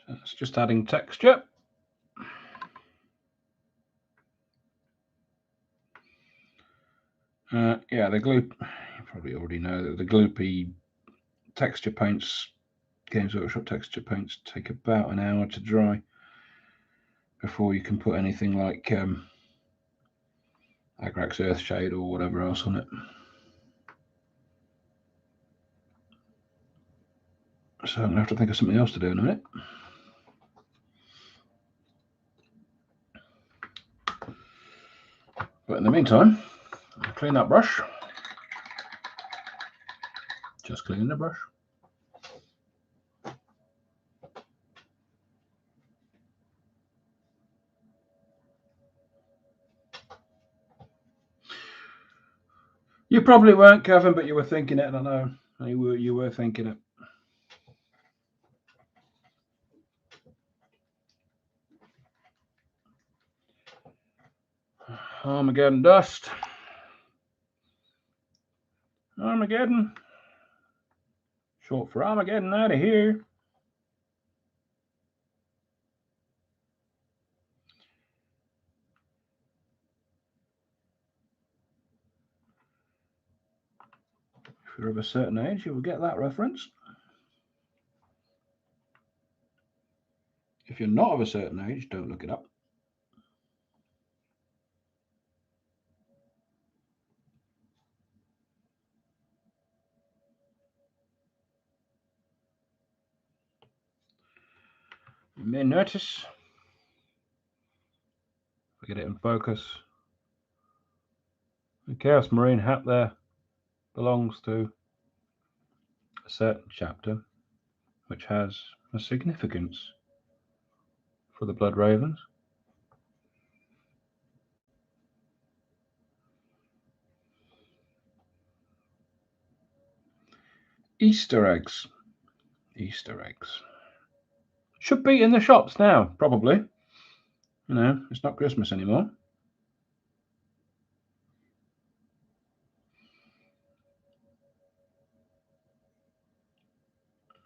So it's just adding texture. Yeah, the gloop. You probably already know that the gloopy texture paints, Games Workshop texture paints, take about an hour to dry before you can put anything like Agrax Earthshade or whatever else on it. So I'm going to have to think of something else to do in a minute. But in the meantime, I'll clean that brush. Just cleaning the brush. You probably weren't, Kevin, but you were thinking it, and I know you were thinking it. Armageddon dust. Armageddon. Short for Armageddon out of here. If you're of a certain age, you will get that reference. If you're not of a certain age, don't look it up. You may notice, if I get it in focus, the Chaos Marine hat there belongs to a certain chapter which has a significance for the Blood Ravens. Easter eggs. Easter eggs. Should be in the shops now, probably. You know, it's not Christmas anymore.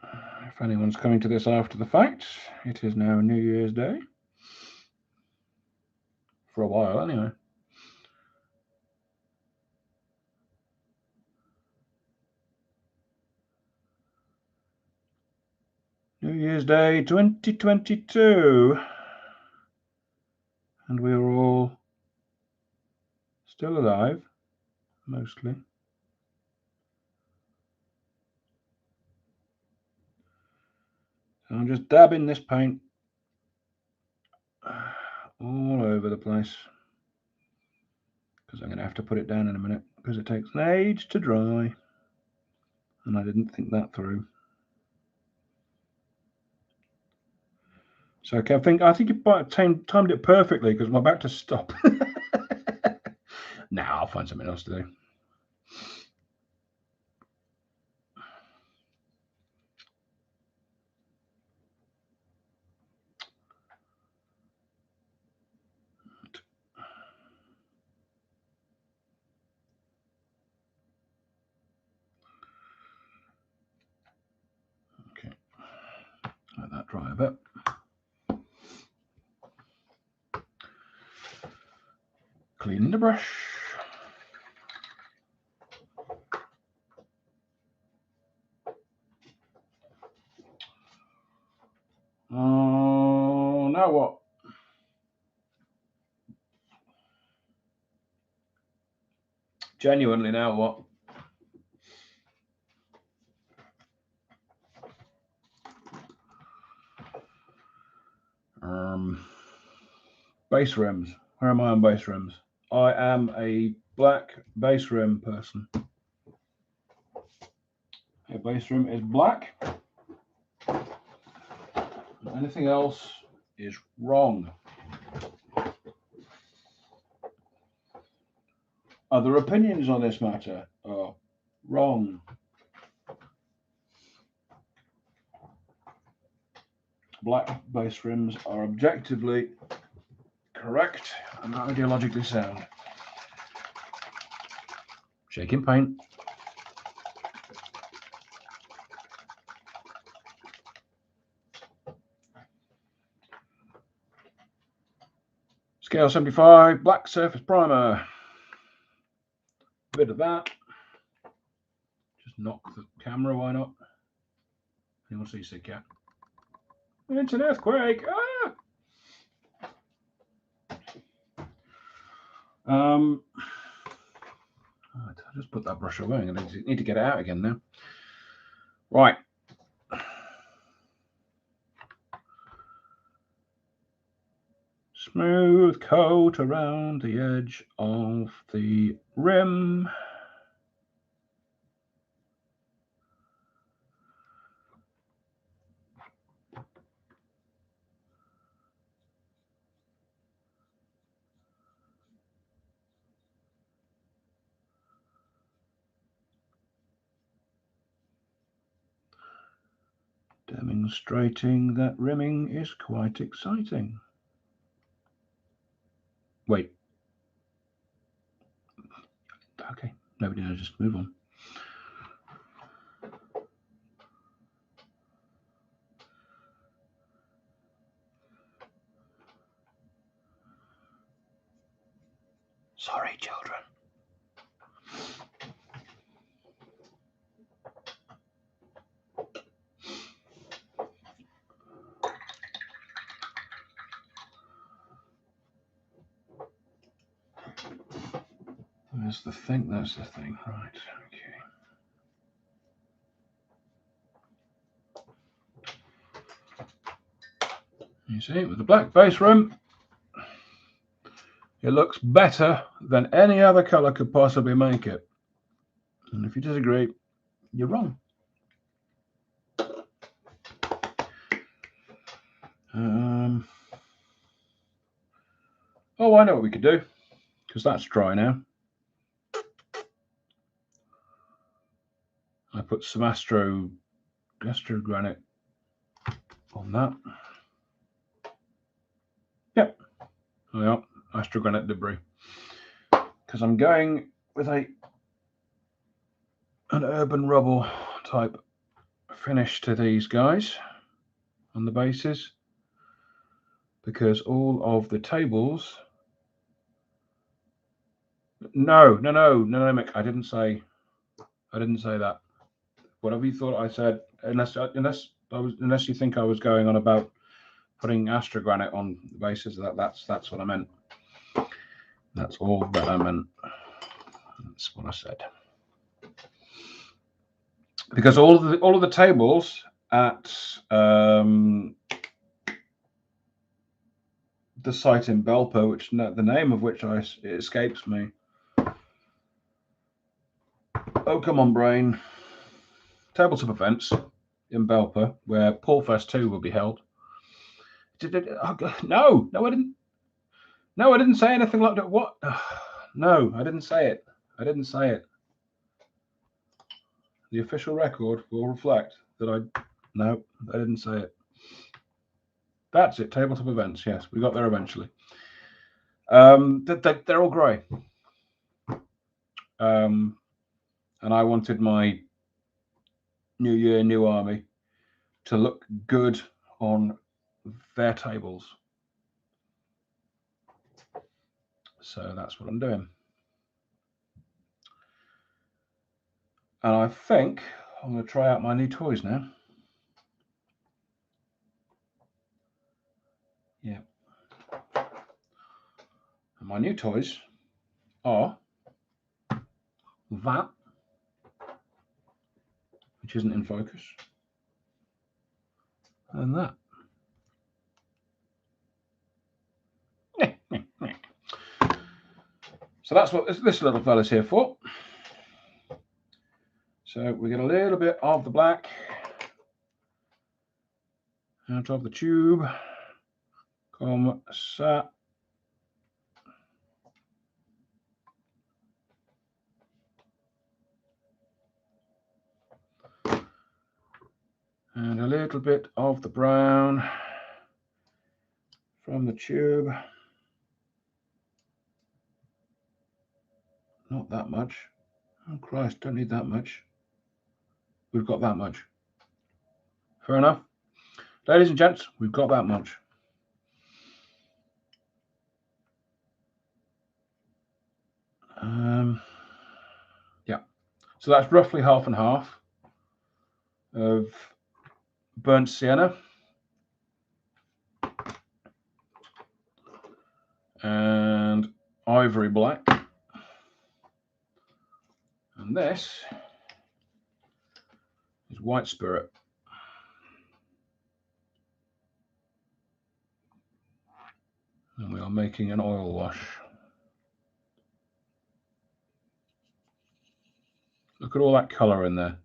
If anyone's coming to this after the fact, it is now New Year's Day. For a while, anyway. New Year's Day 2022. And we are all still alive, mostly. So I'm just dabbing this paint all over the place, because I'm going to have to put it down in a minute because it takes an age to dry, and I didn't think that through. So okay, I think you timed it perfectly because I'm about to stop. Now I'll find something else to do. Okay, let that dry a bit. Clean the brush. Oh, now what? Genuinely, now what? Base rims. Where am I on base rims? I am a black base rim person. A base rim is black. Anything else is wrong. Other opinions on this matter are wrong. Black base rims are objectively correct and ideologically sound. Shaking paint. Scale 75, black surface primer. A bit of that. Just knock the camera, why not? Anyone see sick cat? It's an earthquake! Ah! I'll just put that brush away. I need to get it out again now. Right. Smooth coat around the edge of the rim. Demonstrating that rimming is quite exciting. Wait. Okay, nobody knows, just move on. Sorry, children. That's the thing, right, okay. You see, with the black base rim, it looks better than any other color could possibly make it. And if you disagree, you're wrong. Oh, I know what we could do, because that's dry now. I put some Astro Granite on that. Yep. Oh, yeah, Astro Granite debris. Because I'm going with an urban rubble type finish to these guys on the bases, because all of the tables. No, Mick, I didn't say that. Whatever you thought I said, unless you think I was going on about putting Astro Granite on the bases, that's what I meant. That's all that I meant. That's what I said. Because all of the tables at the site in Belper, which the name of which it escapes me. Oh, come on, brain. Tabletop events in Belper, where Paulfest 2 will be held. No, I didn't. No, I didn't say anything like that. What? No, I didn't say it. I didn't say it. The official record will reflect that no, I didn't say it. That's it. Tabletop events. Yes, we got there eventually. They're all grey. And I wanted my New Year, New Army to look good on their tables. So that's what I'm doing. And I think I'm going to try out my new toys now. Yeah. And my new toys are that, which isn't in focus, and that. So that's what this little fella's here for. So we get a little bit of the black out of the tube. Comme ça. And a little bit of the brown from the tube. Not that much. Oh Christ, don't need that much. We've got that much. Fair enough. Ladies and gents, we've got that much. Yeah. So that's roughly half and half of burnt sienna and ivory black. And this is white spirit. And we are making an oil wash. Look at all that colour in there.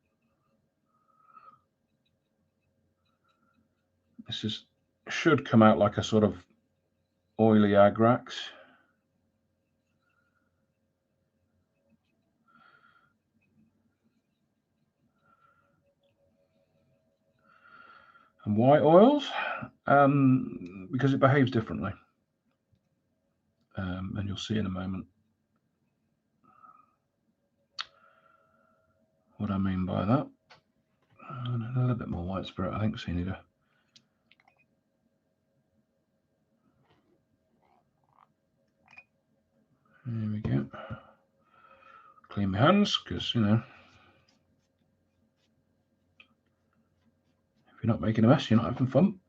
This should come out like a sort of oily agrax. And white oils, because it behaves differently. And you'll see in a moment what I mean by that. And a little bit more white spirit, I think, so you need a... There we go. Clean my hands, because, you know, if you're not making a mess, you're not having fun.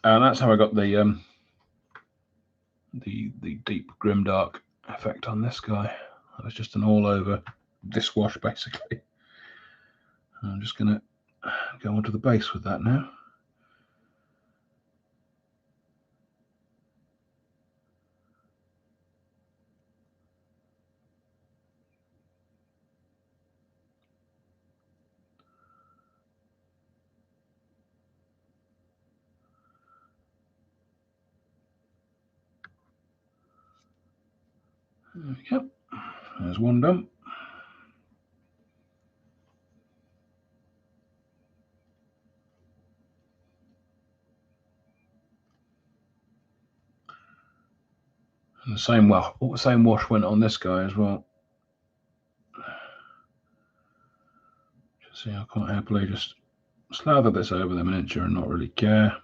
And that's how I got the deep grimdark effect on this guy. That was just an all-over this wash, basically. I'm just going to go onto the base with that now. There we go. There's one done. And the same wash went on this guy as well. See, I quite happily just slather this over the miniature and not really care.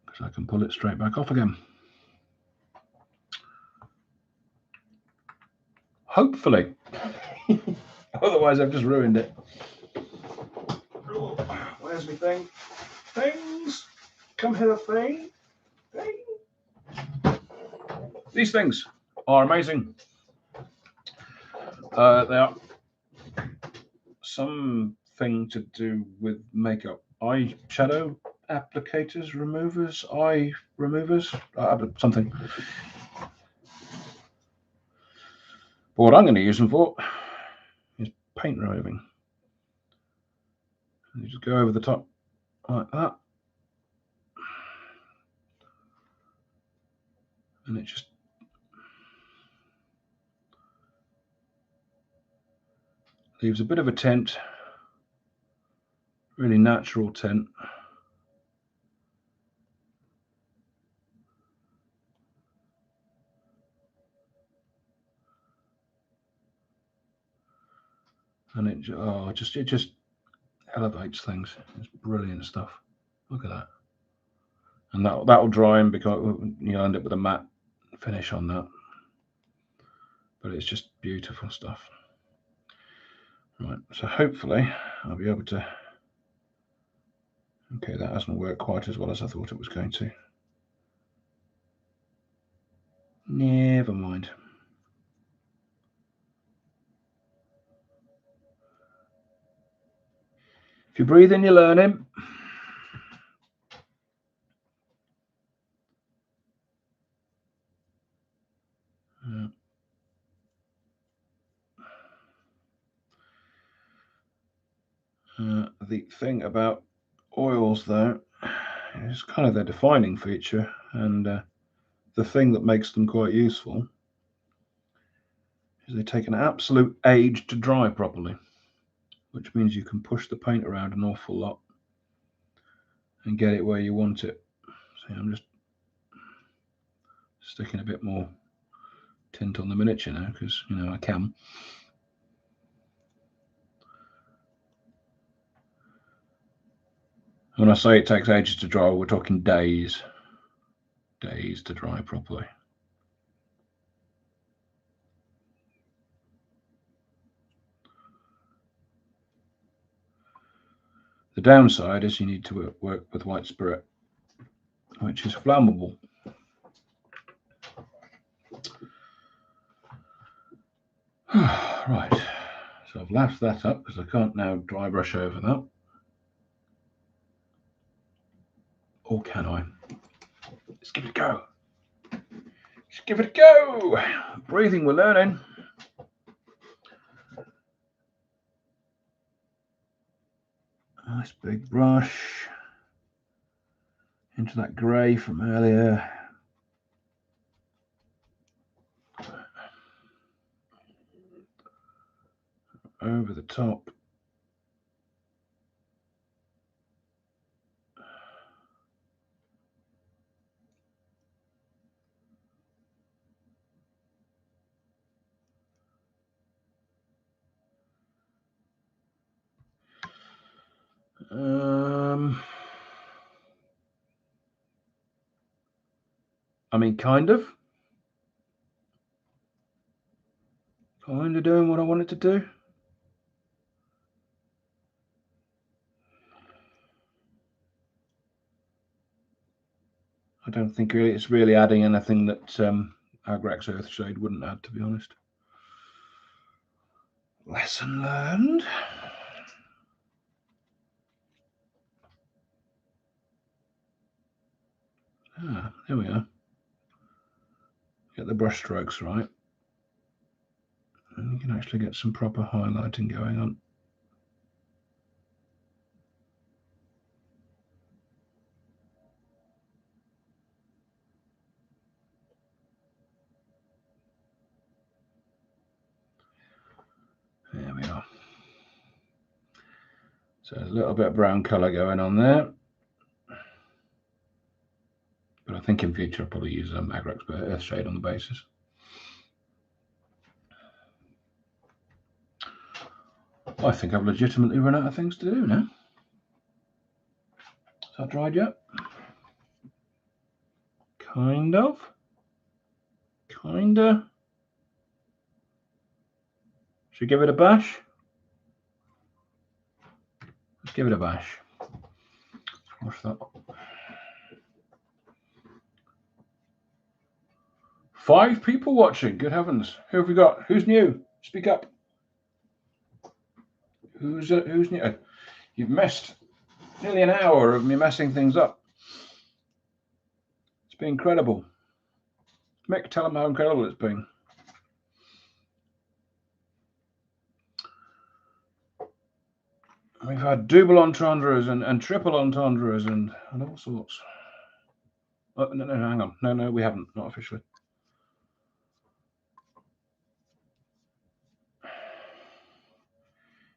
Because I can pull it straight back off again. Hopefully. Otherwise, I've just ruined it. Oh, where's my thing? Things. Come here, thing. These things are amazing. They are something to do with makeup, eyeshadow applicators, removers, eye removers, something. But what I'm going to use them for is paint removing. You just go over the top like that, and it just leaves a bit of a tint, really natural tint. And it just elevates things. It's brilliant stuff. Look at that. And that will dry and become, you'll end up with a matte finish on that. But it's just beautiful stuff. Right, so hopefully I'll be able to. Okay, that hasn't worked quite as well as I thought it was going to. Never mind. If you're breathing, you're learning. The thing about oils, though, is kind of their defining feature, and the thing that makes them quite useful is they take an absolute age to dry properly, which means you can push the paint around an awful lot and get it where you want it. So I'm just sticking a bit more tint on the miniature now because, you know, I can. When I say it takes ages to dry, we're talking days to dry properly. The downside is you need to work with white spirit, which is flammable. Right, so I've lathed that up because I can't now dry brush over that. Or can I? Let's give it a go. Let's give it a go. Breathing, we're learning. Nice big brush into that grey from earlier. Over the top. I mean, kind of doing what I wanted to do. I don't think it's really adding anything that Agrax Earthshade wouldn't add, to be honest. Lesson learned. There we are. Get the brush strokes right, and you can actually get some proper highlighting going on. There we are. So a little bit of brown colour going on there. But I think in future I'll probably use Agrax Earthshade on the basis. I think I've legitimately run out of things to do now. Is that dried yet? Kind of. Kinda. Should we give it a bash? Let's give it a bash. What's that? 5 people watching. Good heavens. Who have we got? Who's new? Speak up. Who's new? You've missed nearly an hour of me messing things up. It's been incredible. Mick, tell them how incredible it's been. We've had double entendres and triple entendres and all sorts. Oh, no, hang on. No, we haven't. Not officially.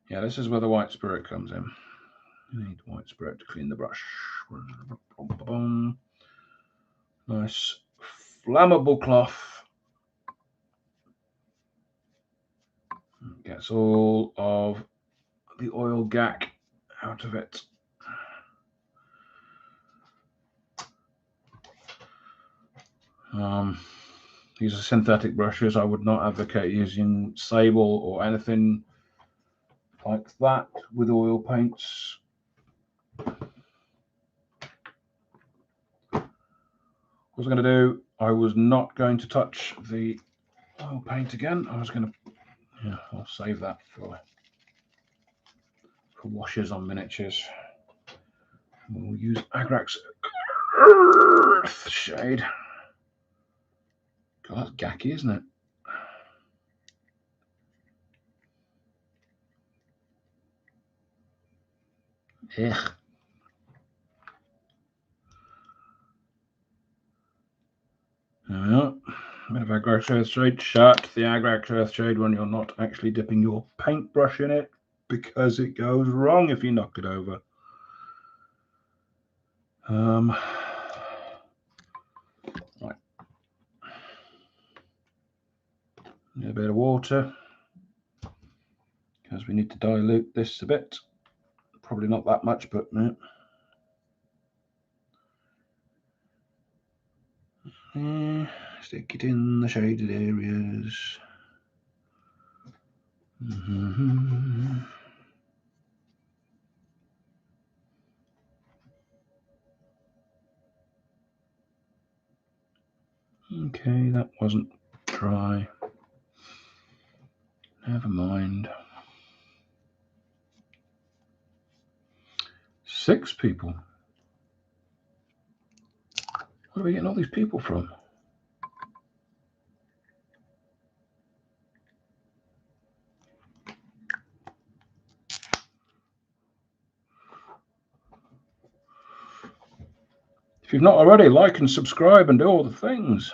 Yeah, this is where the white spirit comes in. You need white spirit to clean the brush. Nice flammable cloth. Gets all of the oil gack out of it. These are synthetic brushes. I would not advocate using sable or anything like that with oil paints. What was I going to do? I was not going to touch the oil paint again. I was going to, yeah, I'll save that for washes on miniatures. We'll use Agrax Earth shade. God, that's gacky, isn't it? Ugh. Yeah, a bit of Agrax Earth shade. Shut the Agrax Earth shade when you're not actually dipping your paintbrush in it, because it goes wrong if you knock it over. Right. A bit of water, because we need to dilute this a bit. Probably not that much, but no. Stick it in the shaded areas. Okay, that wasn't dry. Never mind. 6 people. Where are we getting all these people from? If you've not already, like and subscribe and do all the things.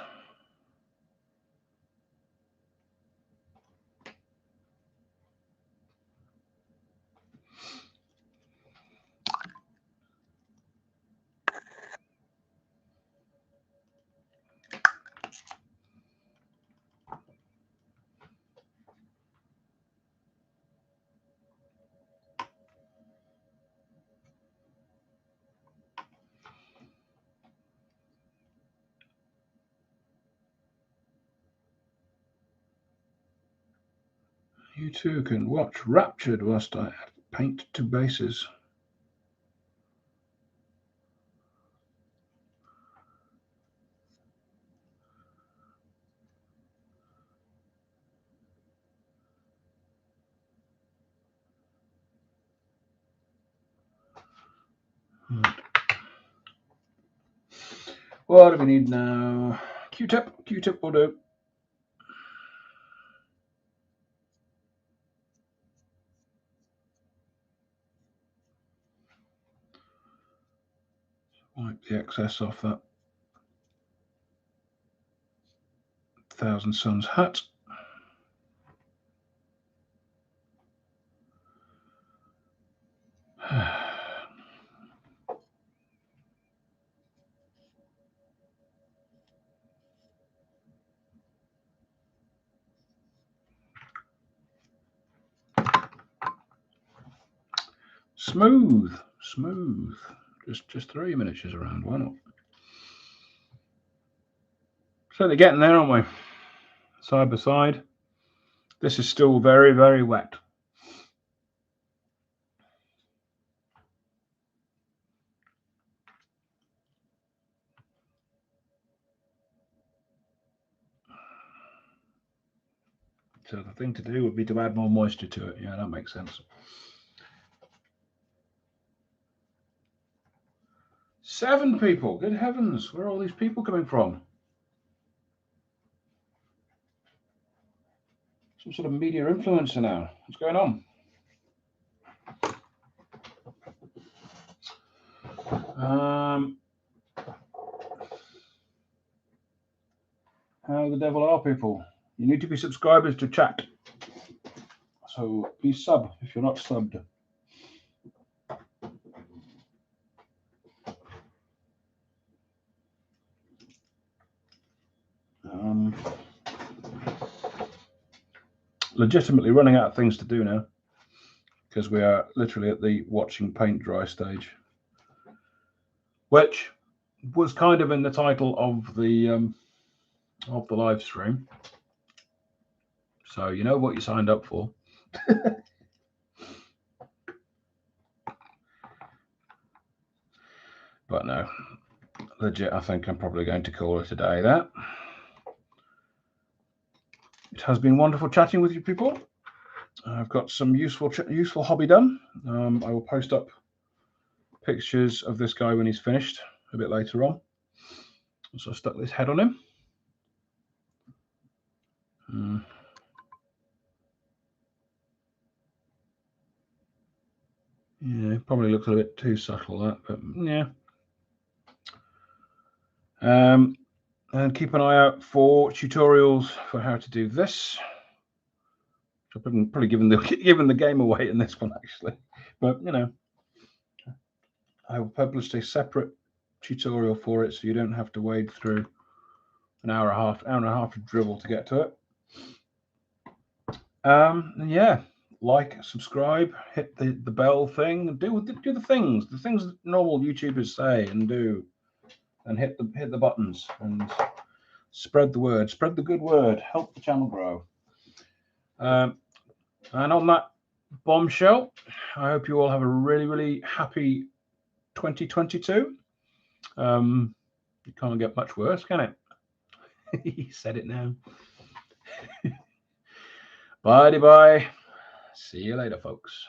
You too can watch Raptured whilst I paint 2 bases. What do we need now? Q-tip. Q-tip will do. Wipe the excess off that Thousand Suns hat. Smooth. Just 3 miniatures around. Why not? So they're getting there, aren't we? Side by side. This is still very, very wet. So the thing to do would be to add more moisture to it. Yeah, that makes sense. 7 people. Good heavens. Where are all these people coming from? Some sort of media influencer now. What's going on? How the devil are people? You need to be subscribers to chat. So be sub if you're not subbed. Legitimately running out of things to do now, because we are literally at the watching paint dry stage, which was kind of in the title of the live stream. So you know what you signed up for. But no, legit, I think I'm probably going to call it a day there. It has been wonderful chatting with you people. I've got some useful hobby done. I will post up pictures of this guy when he's finished a bit later on. So I stuck this head on him. Yeah, probably looks a bit too subtle, that, but yeah. And keep an eye out for tutorials for how to do this. I've probably given the game away in this one actually, but you know, I will publish a separate tutorial for it, so you don't have to wade through an hour and a half of dribble to get to it. And yeah, like, subscribe, hit the bell thing, do the things that normal YouTubers say and do, and hit the buttons and spread the word, spread the good word, help the channel grow. And on that bombshell, I hope you all have a really, really happy 2022. You can't get much worse, can it? He said it now. Bye. See you later, folks.